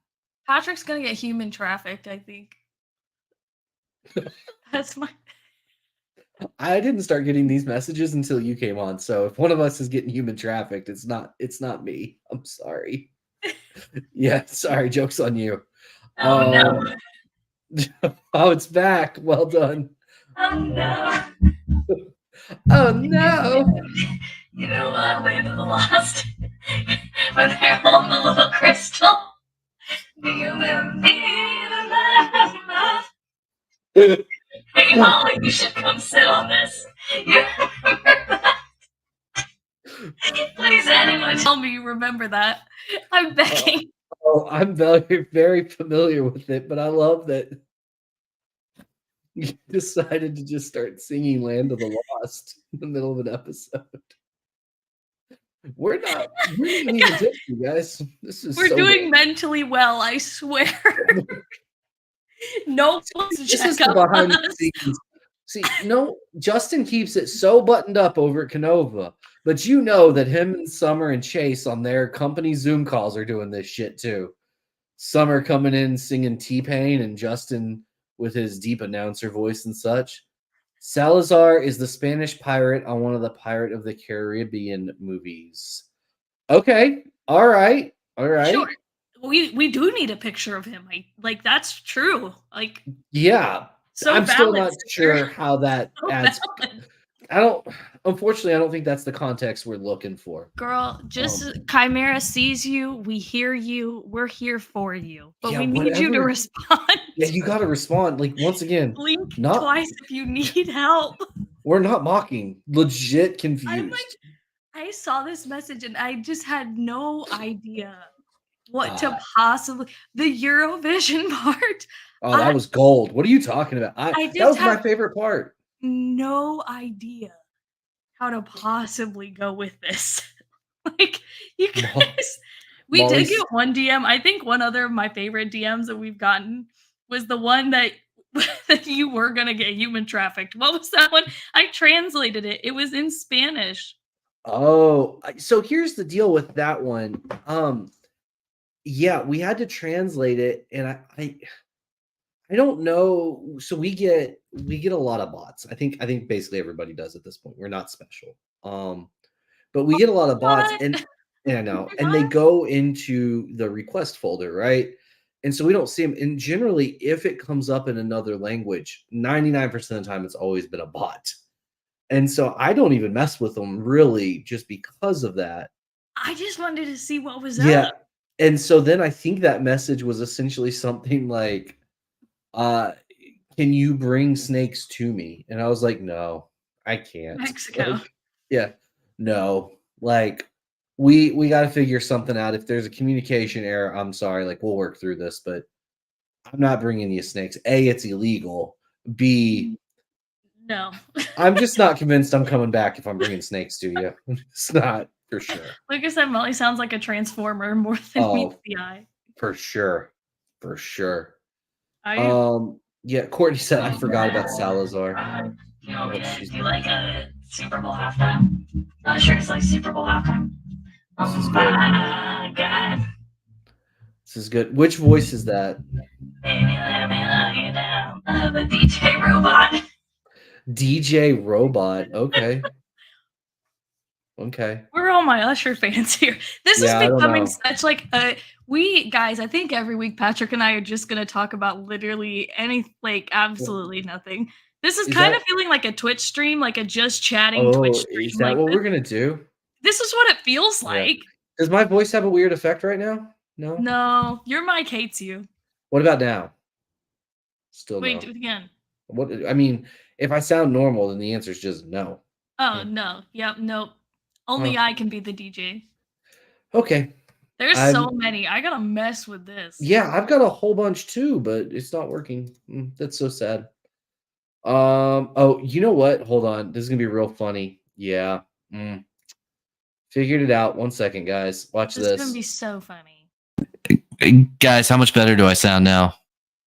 C: Patrick's gonna get human trafficked, I think. That's my
A: I didn't start getting these messages until you came on. So if one of us is getting human trafficked, it's not me. I'm sorry. Yeah, sorry. Joke's on you.
B: Oh no.
A: Oh, it's back. Well done.
B: Oh no.
A: Oh no.
B: You know what? Land of the Lost. When they're holding the little crystal. Do you believe in love? Hey, Molly, you should come sit on this. You remember that? Please, anyone
C: tell me you remember that. I'm begging.
A: Oh, I'm very, very familiar with it, but I love that you decided to just start singing Land of the Lost in the middle of an episode. We're not even tipsy, guys. This is
C: We're
A: so
C: doing mentally well, I swear. No one's
A: this is
C: check
A: the
C: up
A: behind
C: on
A: the
C: us.
A: scenes. See, no, Justin keeps it so buttoned up over at Canova, but you know that him and Summer and Chase on their company Zoom calls are doing this shit too. Summer coming in singing T-Pain and Justin with his deep announcer voice and such. Salazar is the Spanish pirate on one of the Pirate of the Caribbean movies. Okay, all right.
C: Sure. We do need a picture of him. Like that's true. Like
A: Yeah,
C: so
A: I'm still
C: valid,
A: not
C: sister.
A: sure how that
C: So
A: adds.
C: valid.
A: Unfortunately, I don't think that's the context we're looking for.
C: Girl, just Chimera sees you, we hear you, we're here for you. But
A: Yeah,
C: we need you to
A: whatever.
C: respond.
A: Yeah, you got to respond. Like, once again,
C: Blink
A: not
C: twice if you need help.
A: we're not mocking. Legit confused.
C: I'm like, I saw this message and I just had no idea what to possibly the Eurovision part.
A: Oh, that was gold. What are you talking about?
C: I
A: That
C: just
A: was my
C: have
A: favorite part.
C: no idea how to possibly go with this. Like you guys, we did
A: Molly's-
C: get one DM. I think one other of my favorite DMs that we've gotten was the one that that you were gonna get human trafficked. What was that one? I translated it. It was in Spanish.
A: Oh, so here's the deal with that one. Yeah, we had to translate it, and I don't know. So we get a lot of bots. I think basically everybody does at this point. We're not special. But we get a lot of bots,
C: What?
A: and I know, and they go into the request folder, right? And so we don't see them. And generally, if it comes up in another language, 99% of the time, it's always been a bot. And so I don't even mess with them really just because of that.
C: I just wanted to see what was
A: Yeah.
C: up.
A: And so then I think that message was essentially something like, can you bring snakes to me? And I was like, no, I can't.
C: Mexico.
A: Like, yeah, no. Like we got to figure something out. If there's a communication error, I'm sorry. Like we'll work through this, but I'm not bringing you snakes. A, it's illegal. B,
C: No.
A: I'm just not convinced I'm coming back if I'm bringing snakes to you. It's not for sure.
C: Like I said, Molly sounds like a transformer more than meets the eye.
A: For sure. For sure.
C: I
A: Yeah, Courtney said I forgot about Salazar.
B: You know, do you like a Super Bowl halftime? Not sure it's like Super Bowl halftime.
A: This is good.
B: My God.
A: This is good. Which voice is that?
B: Baby, let me love you now. The DJ Robot.
A: DJ Robot. Okay. Okay.
C: we're all my Usher fans here. This
A: Yeah, I
C: is
A: don't
C: becoming
A: know.
C: such like we guys, I think every week Patrick and I are just gonna talk about literally absolutely nothing. This is
A: Is
C: kind
A: that-
C: of feeling like a Twitch stream, like a just chatting Twitch
A: Oh,
C: stream.
A: is that
C: Like
A: what we're gonna do?
C: this is what it feels like.
A: Does my voice have a weird effect right now? No.
C: No, your mic hates you.
A: What about now? Still
C: Wait,
A: no.
C: do it again.
A: What I mean, if I sound normal, then the answer is just no.
C: Oh
A: Yeah.
C: no. Yep, nope. Only
A: Oh.
C: I can be the DJ.
A: Okay.
C: There's
A: I'm-
C: so many. I gotta mess with this.
A: Yeah, I've got a whole bunch too, but it's not working. That's so sad. Oh, you know what? Hold on. This is gonna be real funny. Yeah. Figured it out. 1 second, guys. Watch
C: This is gonna
A: this.
C: be so funny.
A: Guys, how much better do I sound now?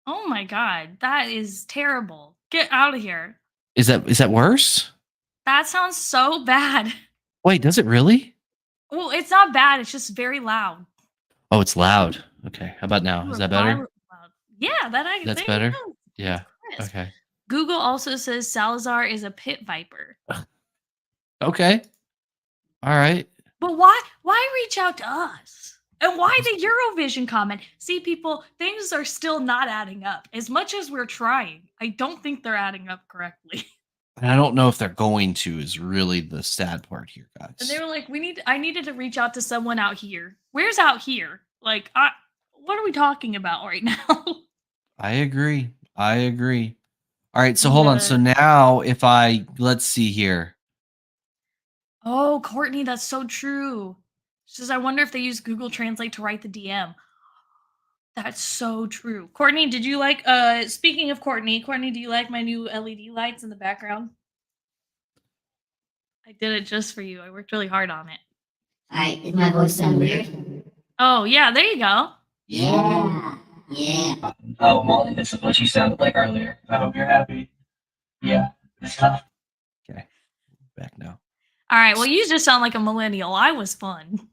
C: Oh my god, that is terrible. Get out of here.
A: Is that worse?
C: That sounds so bad.
A: Wait, does it really?
C: Well, it's not bad. It's just very loud.
A: Oh, it's loud. Okay. How about now?
C: You
A: Is
C: are
A: that better?
C: violently loud. Yeah,
A: That's
C: there you
A: better?
C: go.
A: Yeah.
C: Crisp.
A: Okay.
C: Google also says Salazar is a pit viper.
A: Okay. All right.
C: But why reach out to us? And why the Eurovision comment? See, people, things are still not adding up. As much as we're trying, I don't think they're adding up correctly.
A: And I don't know if they're going to is really the sad part here, guys.
C: And they were like, I needed to reach out to someone out here. Where's out here? Like, what are we talking about right now?
A: I agree. All right, so hold on. So now let's see here.
C: Oh, Courtney, that's so true. She says, I wonder if they use Google Translate to write the DM. That's so true. Courtney, did you like, speaking of Courtney, do you like my new LED lights in the background? I did it just for you. I worked really hard on it.
D: Did my voice sound weird?
C: Oh, yeah, there you go.
D: Yeah.
E: Oh, Molly, this is what you sounded like earlier. I hope you're happy. Yeah, it's tough.
A: Okay. Back now.
C: All right, well, you just sound like a millennial. I was fun.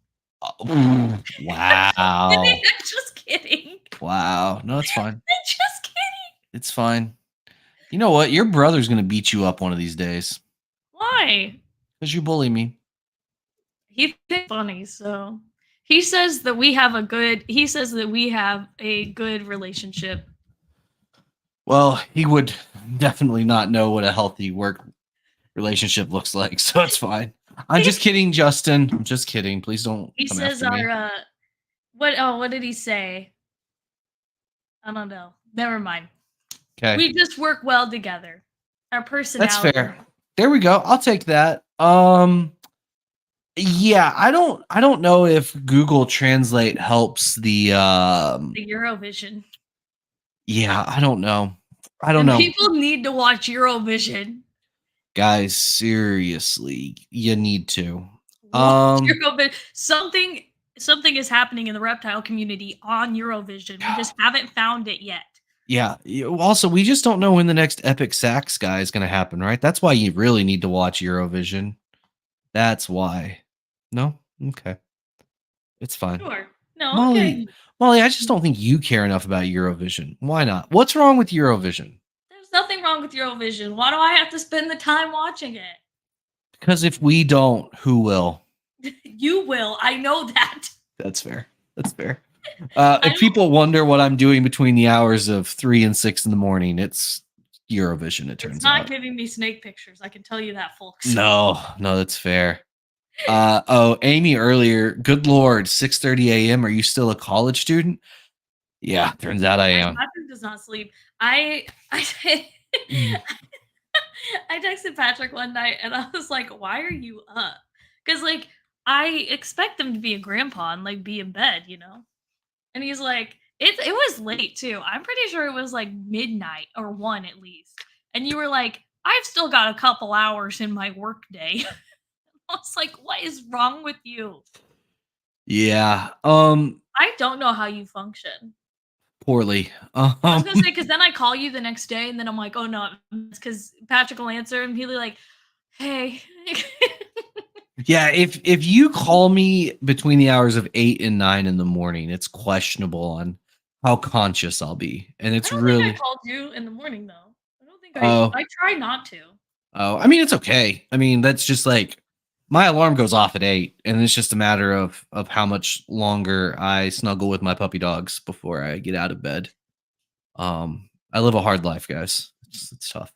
A: Wow.
C: Just kidding.
A: Wow. No, it's fine.
C: Just kidding.
A: It's fine. You know what? Your brother's going to beat you up one of these days
C: Why?
A: because you bully me.
C: He's funny, so he says that we have a good relationship.
A: Well, he would definitely not know what a healthy work relationship looks like, so it's fine. I'm just kidding, Justin. I'm just kidding. Please don't
C: He
A: come
C: says
A: after me.
C: what did he say? I don't know. Never mind.
A: Okay.
C: We just work well together. Our personality.
A: That's fair. There we go. I'll take that. Yeah, I don't know if Google Translate helps the
C: The Eurovision.
A: yeah, I don't know. I don't know.
C: People need to watch Eurovision.
A: Guys, seriously, you need to.
C: Watch Eurovision. Something is happening in the reptile community on Eurovision. We just haven't found it yet.
A: Yeah. Also, we just don't know when the next Epic Sax guy is going to happen, right? That's why you really need to watch Eurovision. That's why. No? Okay. It's fine.
C: Sure. No,
A: Molly,
C: okay.
A: Molly, I just don't think you care enough about Eurovision. Why not? What's wrong with Eurovision?
C: There's nothing wrong with Eurovision. Why do I have to spend the time watching it?
A: Because if we don't, who will?
C: You will. I know that.
A: That's fair. That's fair. If people wonder what I'm doing between the hours of 3 and 6 in the morning, it's Eurovision, it turns
C: It's not
A: out.
C: giving me snake pictures. I can tell you that, folks.
A: No, that's fair. Amy earlier, good Lord, 6:30 a.m. Are you still a college student? Yeah, turns out I am.
C: Patrick does not sleep. I I texted Patrick one night and I was like, why are you up? Because like I expect him to be a grandpa and like be in bed, you know? And he's like, it was late too. I'm pretty sure it was like midnight or 1 at least. And you were like, I've still got a couple hours in my work day. I was like, what is wrong with you?
A: Yeah.
C: I don't know how you function.
A: Poorly.
C: I was gonna say, because then I call you the next day and then I'm like, oh no, it's because Patrick will answer and he'll be like, hey.
A: Yeah, if you call me between the hours of 8 and 9 in the morning, it's questionable on how conscious I'll be. And it's
C: I don't
A: really
C: think I called you in the morning though. I don't think
A: Oh.
C: I try not to.
A: Oh, I mean it's okay. I mean, that's just like my alarm goes off at 8, and it's just a matter of how much longer I snuggle with my puppy dogs before I get out of bed. I live a hard life, guys. It's tough.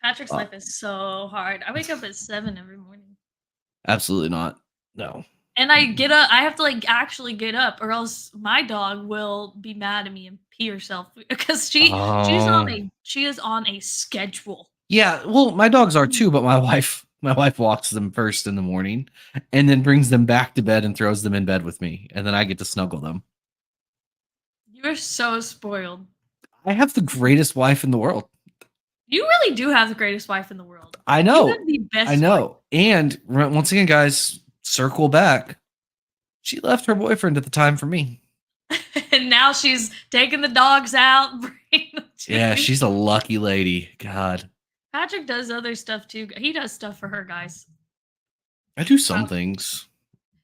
C: Patrick's life is so hard. I wake up at 7 every morning.
A: Absolutely not. No.
C: And I get up, I have to like actually get up, or else my dog will be mad at me and pee herself because she is on a schedule.
A: Yeah, well, my dogs are too, but my wife My wife walks them first in the morning and then brings them back to bed and throws them in bed with me. And then I get to snuggle them.
C: You're so spoiled.
A: I have the greatest wife in the world.
C: You really do have the greatest wife in the world.
A: I know.
C: You have the best
A: I know. And once again, guys, circle back. She left her boyfriend at the time for me.
C: wife. And now she's taking the dogs out. bringing them to
A: Yeah,
C: you.
A: she's a lucky lady. God.
C: Patrick does other stuff too. He does stuff for her, guys.
A: I do some things.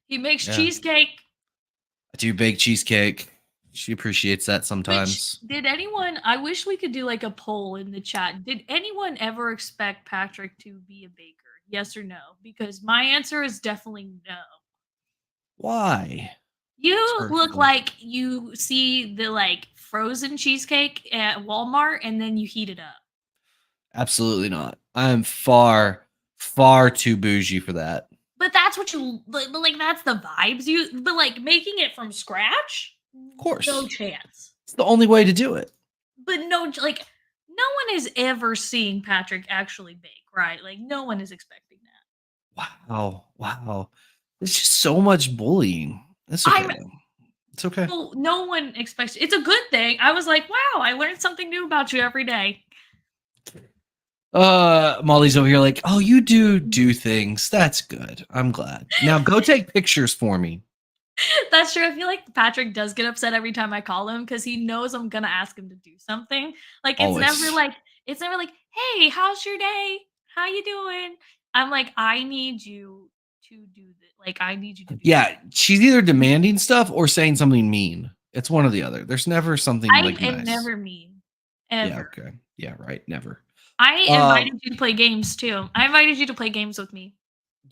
C: He makes
A: Yeah.
C: cheesecake.
A: I do bake cheesecake. She appreciates that sometimes.
C: Did anyone, I wish we could do like a poll in the chat. Did anyone ever expect Patrick to be a baker? Yes or no? Because my answer is definitely no.
A: Why?
C: You
A: Hurtful.
C: look like you see the like frozen cheesecake at Walmart and then you heat it up.
A: Absolutely not. I'm far, far too bougie for that.
C: But that's what you like that's the vibes you but like making it from scratch?
A: Of course.
C: No chance.
A: It's the only way to do it.
C: But no like no one is ever seeing Patrick actually bake, right? Like no one is expecting that.
A: Wow. Wow. It's just so much bullying. It's okay. though. It's okay.
C: Well, no one expects it's a good thing. I was like, wow, I learned something new about you every day.
A: Molly's over here like, oh, you do things. That's good. I'm glad. Now go take pictures for me.
C: That's true. I feel like Patrick does get upset every time I call him because he knows I'm gonna ask him to do something. Like it's
A: Always.
C: never like, hey, how's your day? How you doing? I'm like, I need you to do this. Like, I need you to do
A: Yeah, she's either demanding stuff or saying something mean. It's one or the other. There's never something
C: I
A: like
C: am
A: nice.
C: never mean.
A: Yeah,
C: Ever.
A: okay. Yeah, right. Never.
C: I invited you to play games too. I invited you to play games with me.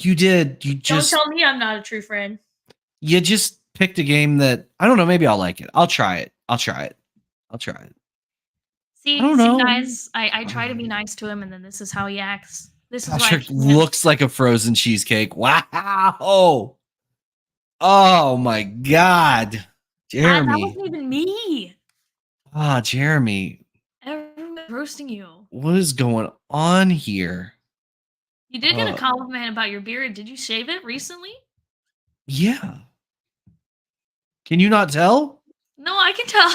A: You did. You just
C: Don't tell me I'm not a true friend.
A: you just picked a game that I don't know. Maybe I'll like it. I'll try it.
C: See,
A: I don't know.
C: guys, I try to be nice to him, and then this is how he acts. This is why I
A: Patrick
C: can't-
A: looks like a frozen cheesecake. Wow. Oh my God.
C: that
A: Jeremy.
C: wasn't even me.
A: Jeremy.
C: Everyone's roasting you.
A: What is going on here?
C: You did get a
A: Oh.
C: compliment about your beard. Did you shave it recently?
A: Yeah. Can you not tell?
C: No, I can tell.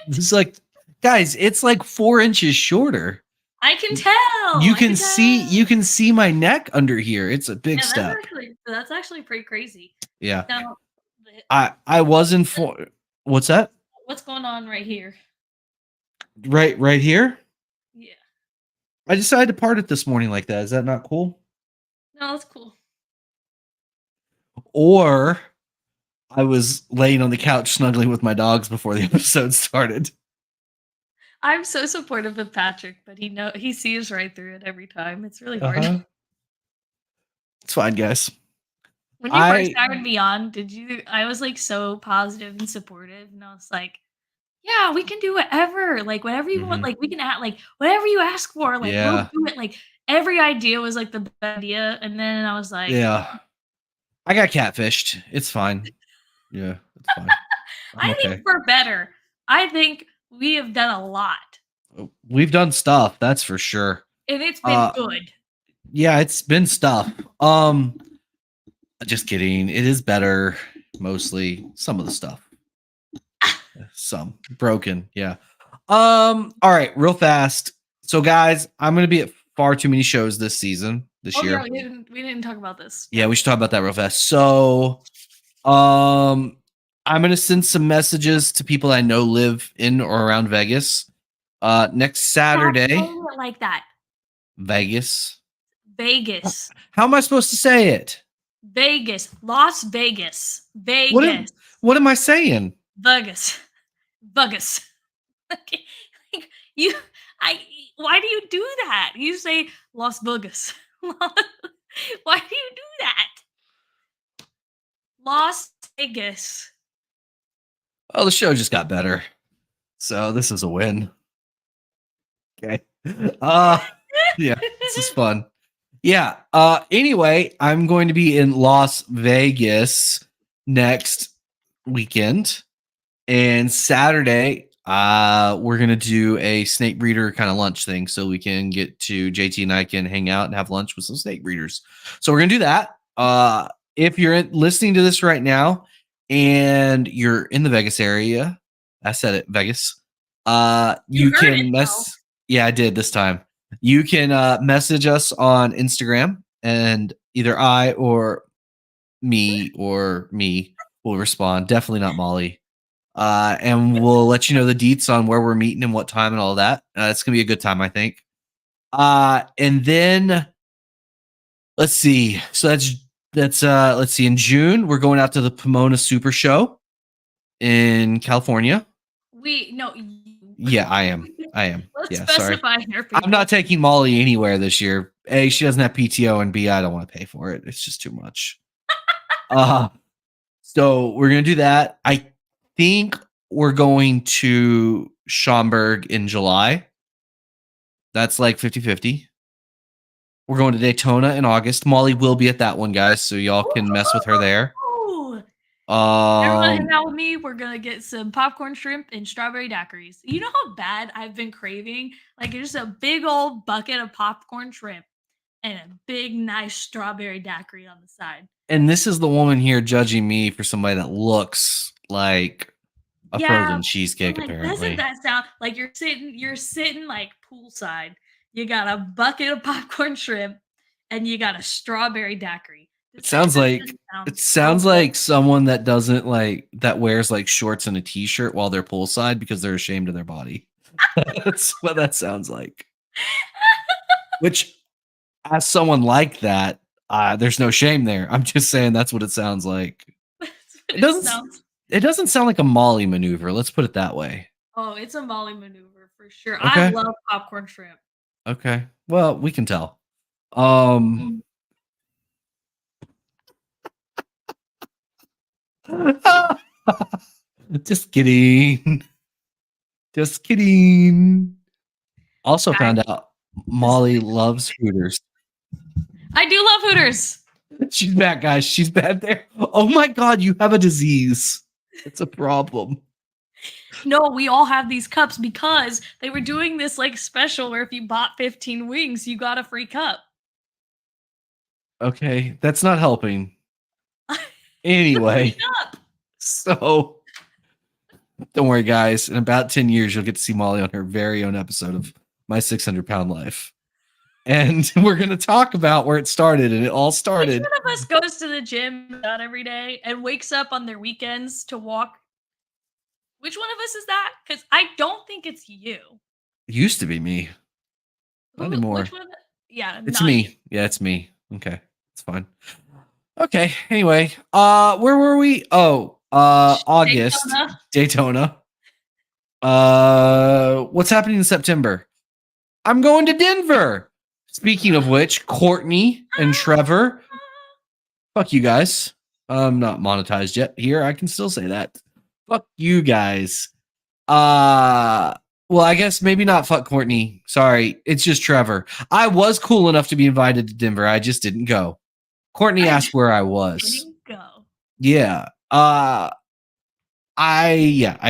A: It's like, guys, it's like 4 inches shorter.
C: I can tell.
A: You
C: I
A: can see
C: tell.
A: you can see my neck under here. It's a big
C: Yeah,
A: step.
C: That's actually pretty crazy.
A: Yeah.
C: Now,
A: I was informed. What's that?
C: what's going on right here?
A: Right here?
C: Yeah.
A: I decided to part it this morning like that. Is that not cool?
C: No, that's cool.
A: Or I was laying on the couch snuggling with my dogs before the episode started.
C: I'm so supportive of Patrick, but he sees right through it every time. It's really hard.
A: Uh-huh. It's fine, guys.
C: When you first hired me on, I was like so positive and supportive, and I was like, yeah, we can do whatever. Like whatever you want,
A: Mhm.
C: like we can act like whatever you ask for, like
A: Yeah.
C: we'll do it. Like every idea was like the best idea. And then I was like,
A: Yeah. I got catfished. It's fine. Yeah, it's fine. I'm
C: I think we're better. I think we have done a lot.
A: We've done stuff, that's for sure.
C: And it's been good.
A: Yeah, it's been stuff. Just kidding. It is better, mostly. Some of the stuff. Some broken, yeah. All right, real fast. So, guys, I'm gonna be at far too many shows this season, this year.
C: Yeah, we didn't talk about this.
A: Yeah, we should talk about that real fast. So, I'm gonna send some messages to people I know live in or around Vegas. Next Saturday,
C: Stop saying it like that.
A: Vegas.
C: Vegas.
A: How am I supposed to say it?
C: Vegas. Las Vegas. Vegas.
A: What am I saying?
C: Vegas. Vegas. Okay. Like, why do you do that? You say Las Vegas. Why do you do that? Las Vegas.
A: Oh, the show just got better. So this is a win. Okay. Yeah, this is fun. Yeah. Anyway, I'm going to be in Las Vegas next weekend. And Saturday, we're gonna do a snake breeder kind of lunch thing, so we can get to JT and I can hang out and have lunch with some snake breeders. So we're gonna do that. If you're listening to this right now and you're in the Vegas area, I said it, Vegas. You
C: heard
A: can
C: it,
A: mess. Yeah, I did this time. You can message us on Instagram, and either I or me will respond. Definitely not Molly. And we'll let you know the deets on where we're meeting and what time and all that. It's gonna be a good time, I think. And then let's see. So that's let's see. In June, we're going out to the Pomona Super Show in California.
C: No.
A: Yeah, I am.
C: Let's
A: Yeah, sorry.
C: specify here, people.
A: I'm not taking Molly anywhere this year. A, she doesn't have PTO, and B, I don't want to pay for it. It's just too much. So we're gonna do that. I think we're going to Schaumburg in July. That's like 50-50. We're going to Daytona in August. Molly will be at that one, guys, so y'all can mess with her there.
C: Ooh. Everyone hang out with me. We're gonna get some popcorn shrimp and strawberry daiquiris. You know how bad I've been craving? Like just a big old bucket of popcorn shrimp and a big nice strawberry daiquiri on the side.
A: And this is the woman here judging me for somebody that looks like a frozen cheesecake,
C: Like,
A: apparently.
C: doesn't that sound like you're sitting like poolside? You got a bucket of popcorn shrimp and you got a strawberry daiquiri.
A: It sounds like someone that doesn't like that wears like shorts and a t-shirt while they're poolside because they're ashamed of their body. That's what that sounds like. Which, as someone like that, there's no shame there. I'm just saying that's what it sounds like. It doesn't sound like a Molly maneuver. Let's put it that way.
C: Oh, it's a Molly maneuver for sure.
A: Okay.
C: I love popcorn shrimp.
A: Okay. Well, we can tell. Just kidding. Just kidding. Also found out Molly loves Hooters.
C: I do love Hooters.
A: She's back, guys. She's back there. Oh my God, you have a disease. It's a problem.
C: No, we all have these cups because they were doing this like special where if you bought 15 wings, you got a free cup.
A: Okay, that's not helping. Anyway, so don't worry, guys. In about 10 years, you'll get to see Molly on her very own episode of My 600-Pound Life. And we're going to talk about where it started, and it all started.
C: Which one of us goes to the gym not every day and wakes up on their weekends to walk? Which one of us is that? Because I don't think it's you.
A: It used to be me. Not anymore.
C: Which one of yeah,
A: It's
C: not
A: me.
C: you.
A: Yeah, it's me. Okay, it's fine. Okay. Anyway, where were we? Oh, August, Daytona. What's happening in September? I'm going to Denver. Speaking of which, Courtney and Trevor. Fuck you guys. I'm not monetized yet. Here, I can still say that. Fuck you guys. Well, I guess maybe not fuck Courtney. Sorry. It's just Trevor. I was cool enough to be invited to Denver. I just didn't go. Courtney asked where I was.
C: Didn't go.
A: Yeah. I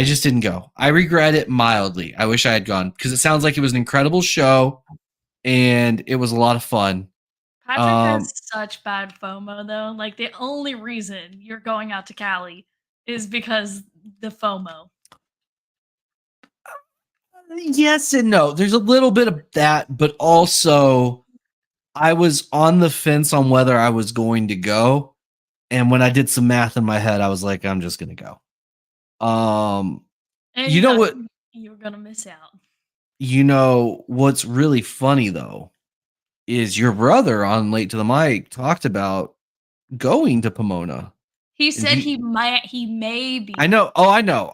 A: just didn't go. I regret it mildly. I wish I had gone because it sounds like it was an incredible show and it was a lot of fun.
C: Patrick has such bad FOMO though. Like the only reason you're going out to Cali is because the FOMO.
A: Yes and no. There's a little bit of that, but also I was on the fence on whether I was going to go. And when I did some math in my head, I was like, I'm just going to go.
C: And
A: you know what?
C: You're going to miss out.
A: You know, what's really funny though, is your brother on Late to the Mic talked about going to Pomona.
C: He said he may be.
A: I know. Oh, I know.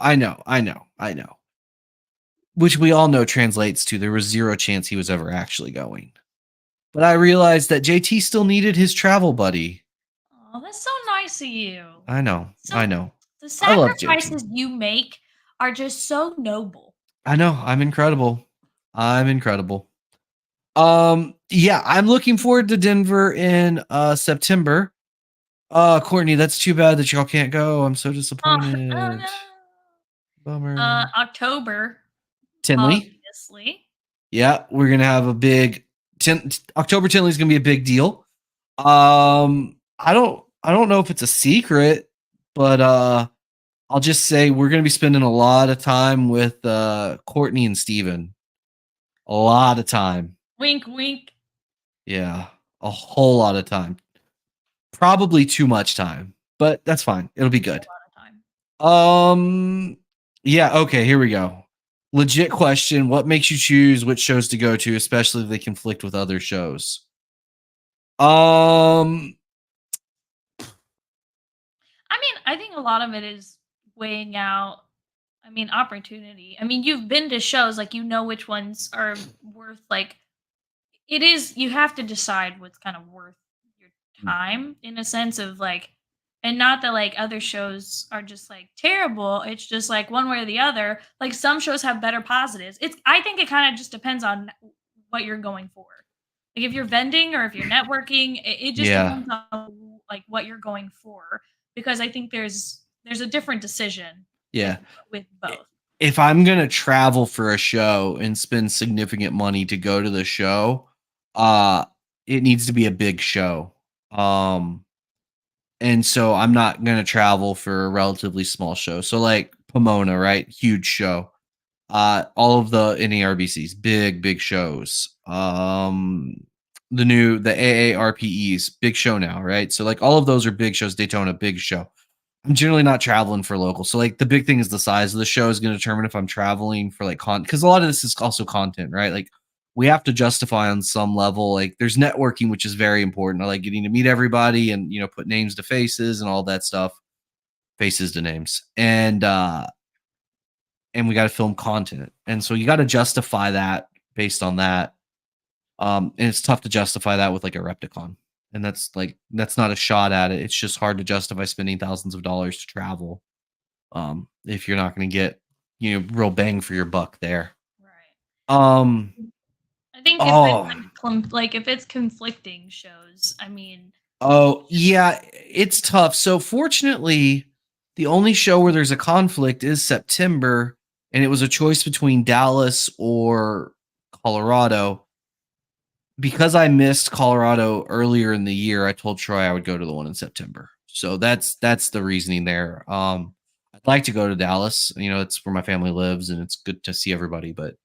A: Which we all know translates to there was zero chance he was ever actually going. But I realized that JT still needed his travel buddy.
C: Oh, that's so nice of you.
A: I know.
C: The sacrifices you make are just so noble.
A: I know. I'm incredible. Yeah, I'm looking forward to Denver in September. Courtney, that's too bad that y'all can't go. I'm so disappointed.
C: Oh, no.
A: Bummer.
C: October,
A: Tinley.
C: obviously.
A: Yeah, we're gonna have a big October Tinley is gonna be a big deal. I don't know if it's a secret, but I'll just say we're gonna be spending a lot of time with Courtney and Steven. A lot of time.
C: Wink, wink.
A: Yeah, a whole lot of time. Probably too much time, but that's fine. It'll be good.
C: A lot of time.
A: Yeah, okay, here we go. Legit question. What makes you choose which shows to go to, especially if they conflict with other shows?
C: I mean, I think a lot of it is weighing out. I mean, opportunity. I mean, you've been to shows, like, you know which ones are worth, like, it is, you have to decide what's kind of worth your time in a sense of like, and not that like other shows are just like terrible. It's just like one way or the other. Like some shows have better positives. I think it kind of just depends on what you're going for. Like if you're vending or if you're networking, it just
A: Yeah.
C: depends on like what you're going for. Because I think there's a different decision
A: Yeah.
C: with both.
A: If I'm going to travel for a show and spend significant money to go to the show, it needs to be a big show. And so I'm not going to travel for a relatively small show. So like Pomona, right? Huge show. All of the NARBCs, big shows. The AARPEs, big show now, right? So like all of those are big shows. Daytona, big show. I'm generally not traveling for local. So like the big thing is the size of the show is going to determine if I'm traveling for like because a lot of this is also content, right? Like we have to justify on some level. Like there's networking, which is very important. I like getting to meet everybody and put names to faces and all that stuff. Faces to names. And we got to film content. And so you got to justify that based on that. And it's tough to justify that with like a Repticon. And that's not a shot at it. It's just hard to justify spending thousands of dollars to travel. If you're not going to get, real bang for your buck there.
C: Right. I think
A: Oh.
C: if it's conflicting shows, I mean.
A: Oh, yeah, it's tough. So fortunately, the only show where there's a conflict is September, and it was a choice between Dallas or Colorado. Because I missed Colorado earlier in the year, I told Troy I would go to the one in September. So that's the reasoning there. I'd like to go to Dallas. It's where my family lives, and it's good to see everybody. But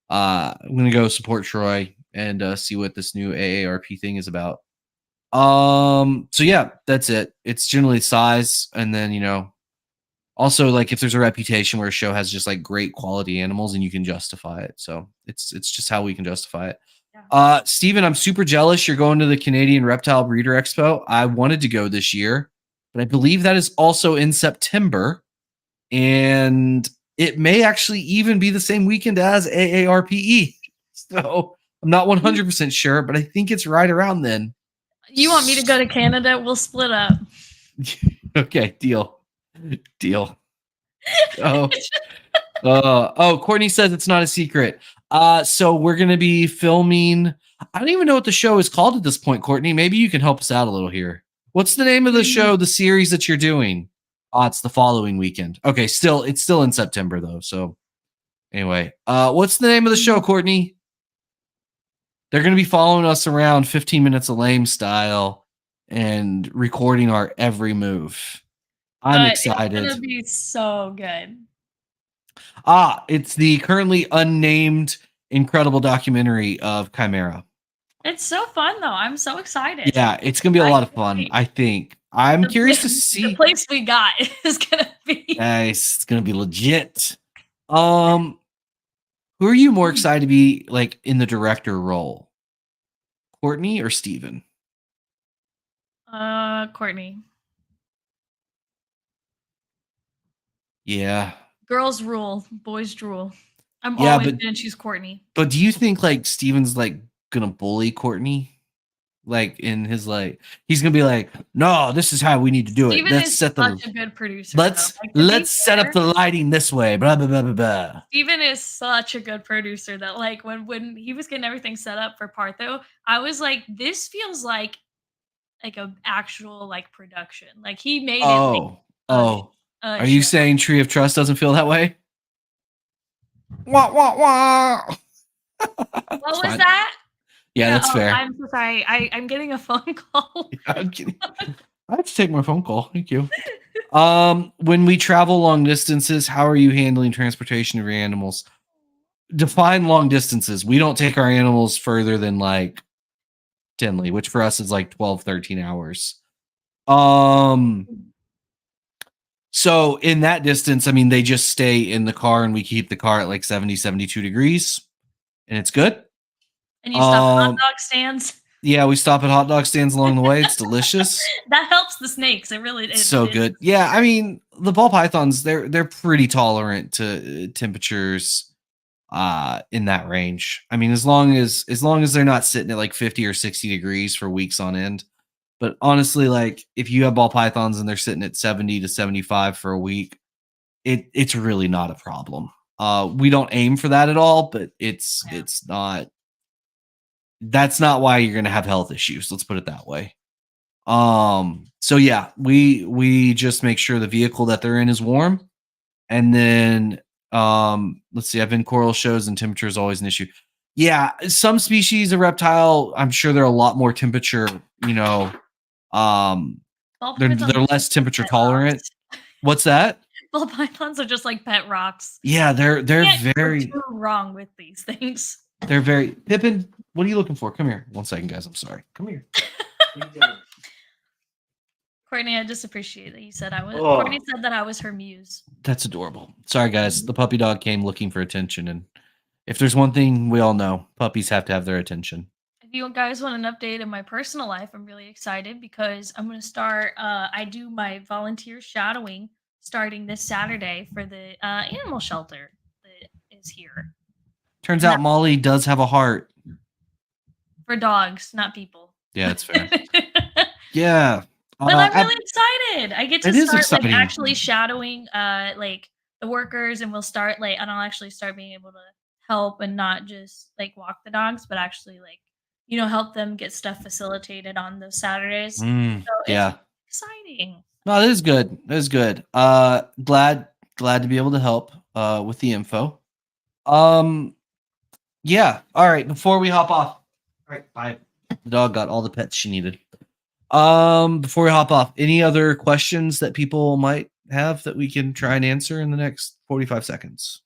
A: I'm gonna go support Troy and see what this new AARP thing is about. So yeah, that's it. It's generally size, and then also like if there's a reputation where a show has just like great quality animals, and you can justify it. So it's just how we can justify it.
C: Yeah.
A: Steven, I'm super jealous you're going to the Canadian Reptile Breeder Expo. I wanted to go this year, but I believe that is also in September, and it may actually even be the same weekend as AARPE. So I'm not 100% sure, but I think it's right around then.
C: You want me to go to Canada? We'll split up.
A: Okay, deal. Courtney says it's not a secret. So we're gonna be filming. I don't even know what the show is called at this point, Courtney. Maybe you can help us out a little here. What's the name of the show, the series that you're doing? It's the following weekend. Okay, it's still in September though. So anyway, what's the name of the show, Courtney? They're gonna be following us around 15 minutes of lame style and recording our every move. I'm excited.
C: It's gonna be so good.
A: It's the currently unnamed incredible documentary of Chimera.
C: It's so fun though. I'm so excited.
A: Yeah, it's gonna be a lot of fun. I think. I'm curious to see
C: the place we got is gonna be
A: nice. It's gonna be legit. Who are you more excited to be like in the director role? Courtney or Steven?
C: Courtney.
A: Yeah.
C: Girls rule, boys drool. I'm always gonna choose Courtney.
A: But do you think like Steven's like gonna bully Courtney? Like in his he's gonna be like, no, this is how we need to do it.
C: Steven
A: Let's
C: is
A: set
C: such a good producer.
A: Let's set up the lighting this way. Blah blah blah blah blah.
C: Steven is such a good producer that like when he was getting everything set up for Partho, I was like, this feels like a actual like production. Like he made it.
A: Are you saying Tree of Trust doesn't feel that way? Wah, wah, wah.
C: What was
A: fine.
C: that?
A: Yeah, that's fair.
C: I'm so sorry. I'm getting a phone call.
A: I'm kidding. I have to take my phone call. Thank you. When we travel long distances, how are you handling transportation of your animals? Define long distances. We don't take our animals further than like Tinley, which for us is like 12, 13 hours. So in that distance, I mean, they just stay in the car and we keep the car at like 70, 72 degrees and it's good.
C: And you stop at hot dog stands.
A: Yeah, we stop at hot dog stands along the way. It's delicious.
C: That helps the snakes. It really
A: It's so good. Yeah, I mean, the ball pythons, they're pretty tolerant to temperatures in that range. I mean, as long as they're not sitting at like 50 or 60 degrees for weeks on end. But honestly, like if you have ball pythons and they're sitting at 70 to 75 for a week, it's really not a problem. We don't aim for that at all, but it's not, that's not why you're gonna have health issues. Let's put it that way. So yeah, we just make sure the vehicle that they're in is warm, and then let's see, I've been coral shows and temperature is always an issue. Yeah, some species of reptile, I'm sure they're a lot more temperature, they're less temperature tolerant. What's that?
C: Ball pythons are just like pet rocks.
A: Yeah, they're
C: Can't
A: very
C: go too wrong with these things.
A: they're very Pippin, what are you looking for? Come here. 1 second, guys. I'm sorry. Come here.
C: Courtney, I just appreciate that you said I was.
A: Oh.
C: Courtney said that I was her muse.
A: That's adorable. Sorry, guys. The puppy dog came looking for attention, and if there's one thing we all know, puppies have to have their attention.
C: If you guys want an update in my personal life, I'm really excited because I'm going to start. I do my volunteer shadowing starting this Saturday for the animal shelter that is here
A: Turns out Molly does have a heart.
C: for dogs, not people.
A: Yeah, that's fair. Yeah.
C: But I'm really excited. I get to
A: It is
C: start like
A: exciting.
C: actually shadowing like the workers, and we'll start like, and I'll actually start being able to help and not just like walk the dogs, but actually like help them get stuff facilitated on those Saturdays. So it's
A: Yeah.
C: exciting.
A: No, that is good. That is good. Glad to be able to help with the info. Yeah. All right. Before we hop off. All right. Bye. The dog got all the pets she needed. Before we hop off, any other questions that people might have that we can try and answer in the next 45 seconds?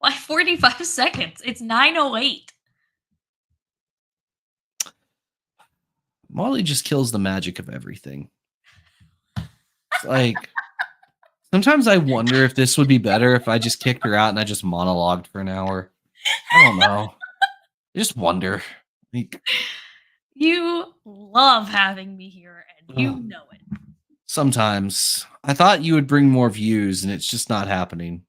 C: Why 45 seconds? It's 9:08.
A: Molly just kills the magic of everything. It's like sometimes I wonder if this would be better if I just kicked her out and I just monologued for an hour. I don't know. I just wonder. Like,
C: You love having me here, and you know it.
A: sometimes I thought you would bring more views, and it's just not happening.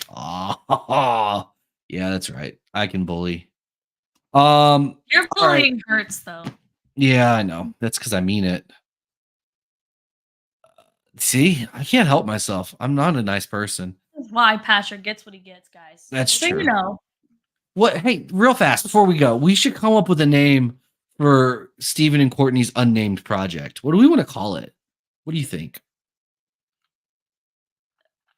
A: Oh, yeah, that's right. I can bully.
C: Your
A: all right.
C: bullying hurts, though.
A: Yeah, I know. That's because I mean it. See, I can't help myself. I'm not a nice person.
C: That's why Patrick gets what he gets, guys.
A: That's
C: So
A: true.
C: you know.
A: What? Hey, real fast before we go, we should come up with a name for Stephen and Courtney's unnamed project. What do we want to call it? What do you think?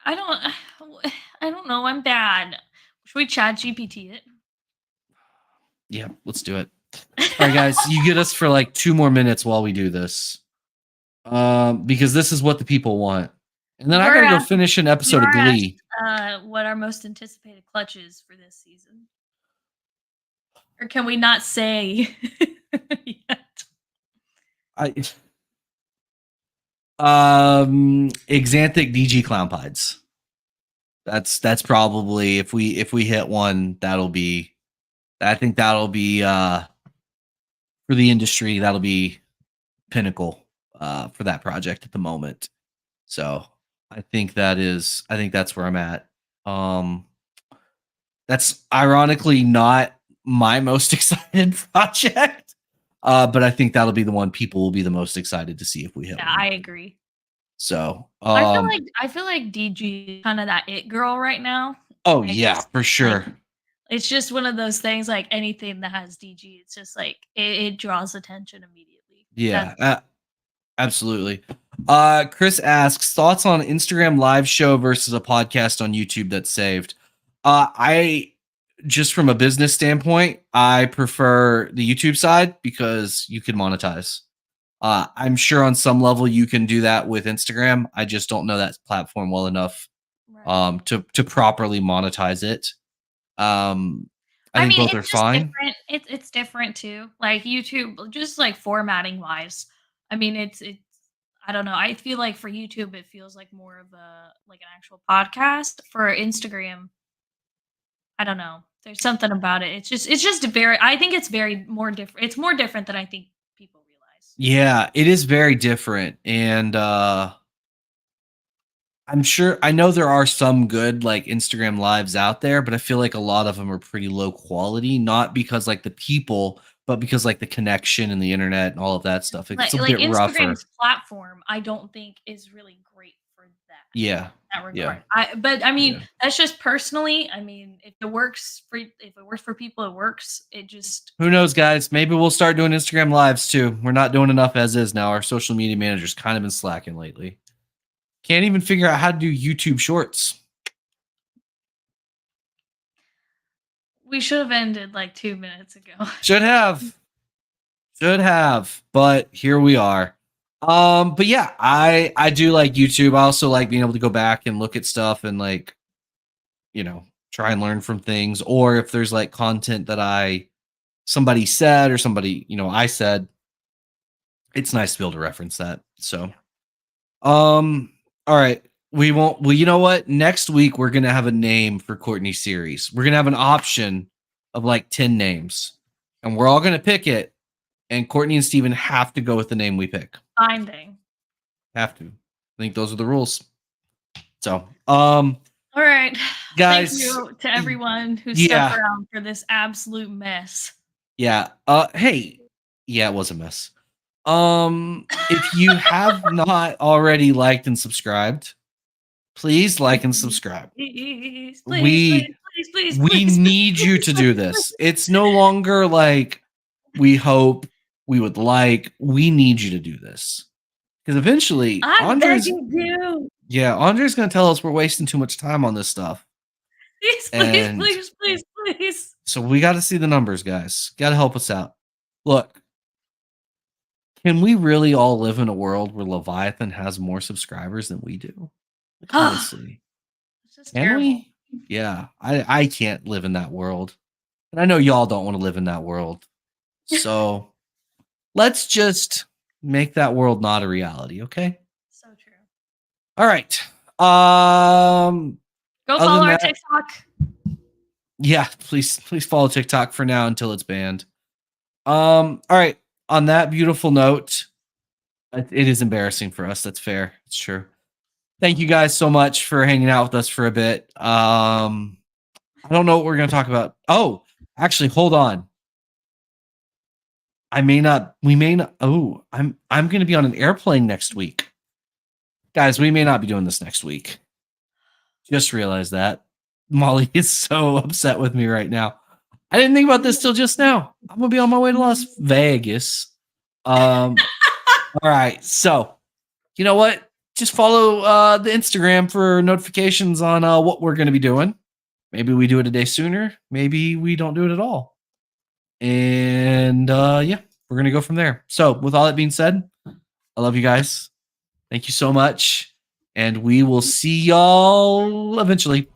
C: I don't know. I'm bad. Should we chat GPT it?
A: Yeah, let's do it. All right, guys, you get us for like 2 more minutes while we do this, because this is what the people want, and then I
C: We're
A: gotta go
C: asked-
A: finish an episode of
C: we're asked-
A: Glee.
C: What our most anticipated clutch is for this season? Or can we not say yet?
A: Xanthic DG Clown Pies. That's probably if we hit one, I think that'll be for the industry, that'll be pinnacle for that project at the moment. So I think that's where I'm at. That's ironically not my most excited project. But I think that'll be the one people will be the most excited to see if we hit
C: Yeah,
A: one.
C: I agree.
A: So
C: I feel like DG is kind of that it girl right now.
A: oh
C: Like,
A: yeah, for sure.
C: It's just one of those things, like anything that has DG, it's just like it draws attention immediately.
A: Yeah, absolutely. Chris asks thoughts on Instagram live show versus a podcast on YouTube that's saved. I just from a business standpoint, I prefer the YouTube side because you can monetize. I'm sure on some level you can do that with Instagram. I just don't know that platform well enough
C: Right.
A: to properly monetize it. I think both
C: it's
A: are
C: just
A: fine.
C: different. It's different too. Like YouTube, just like formatting wise. I mean, it's. I don't know. I feel like for YouTube, it feels like more of a like an actual podcast. For Instagram, I don't know. There's something about it. It's just very. I think it's very more different. It's more different than I think people realize.
A: Yeah, it is very different. And I'm sure I know there are some good like Instagram lives out there, but I feel like a lot of them are pretty low quality, not because like the people, but because like the connection and the internet and all of that stuff. It's a
C: Like
A: bit rougher.
C: Instagram's platform, I don't think is really great for that.
A: Yeah.
C: That
A: Yeah.
C: regard. But I mean,
A: Yeah.
C: that's just personally. I mean, if it works for people, it works. It just
A: Who knows, guys? Maybe we'll start doing Instagram lives too. We're not doing enough as is now. Our social media manager's kind of been slacking lately. Can't even figure out how to do YouTube shorts.
C: we should have ended like 2 minutes ago.
A: Should have. But here we are. But yeah, I do like YouTube. I also like being able to go back and look at stuff and like, try and learn from things. Or if there's like content that somebody said or somebody, I said, it's nice to be able to reference that. So all right. We won't well, you know what? Next week we're gonna have a name for Courtney's series. We're gonna have an option of like 10 names. And we're all gonna pick it. And Courtney and Steven have to go with the name we pick.
C: Finding.
A: Have to. I think those are the rules. So,
C: All right,
A: guys.
C: Thank you to everyone who
A: Yeah.
C: stuck around for this absolute mess.
A: Yeah. Hey. Yeah, it was a mess. If you have not already liked and subscribed, please like and subscribe.
C: Please,
A: We
C: please.
A: need you to do this. It's no longer like we hope, we would like. We need you to do this. Because eventually,
C: I'm begging you.
A: Yeah, Andre's going to tell us we're wasting too much time on this stuff. And-
C: Please.
A: So we got to see the numbers, guys. Got to help us out. Look, can we really all live in a world where Leviathan has more subscribers than we do? Honestly.
C: It's just
A: Can
C: terrible.
A: we? Yeah, I can't live in that world. And I know y'all don't want to live in that world. So let's just make that world not a reality, okay?
C: So true.
A: All right.
C: Go
A: Other
C: follow
A: than
C: our
A: that-
C: TikTok.
A: Yeah, please follow TikTok for now until it's banned. All right. On that beautiful note, it is embarrassing for us. That's fair. It's true. Thank you guys so much for hanging out with us for a bit. I don't know what we're going to talk about. Oh, actually, hold on. We may not. Oh, I'm going to be on an airplane next week. Guys, we may not be doing this next week. Just realized that. Molly is so upset with me right now. I didn't think about this till just now. I'm going to be on my way to Las Vegas. All right. So, you know what? Just follow the Instagram for notifications on what we're going to be doing. Maybe we do it a day sooner. Maybe we don't do it at all. And yeah, we're going to go from there. So with all that being said, I love you guys. Thank you so much. And we will see y'all eventually.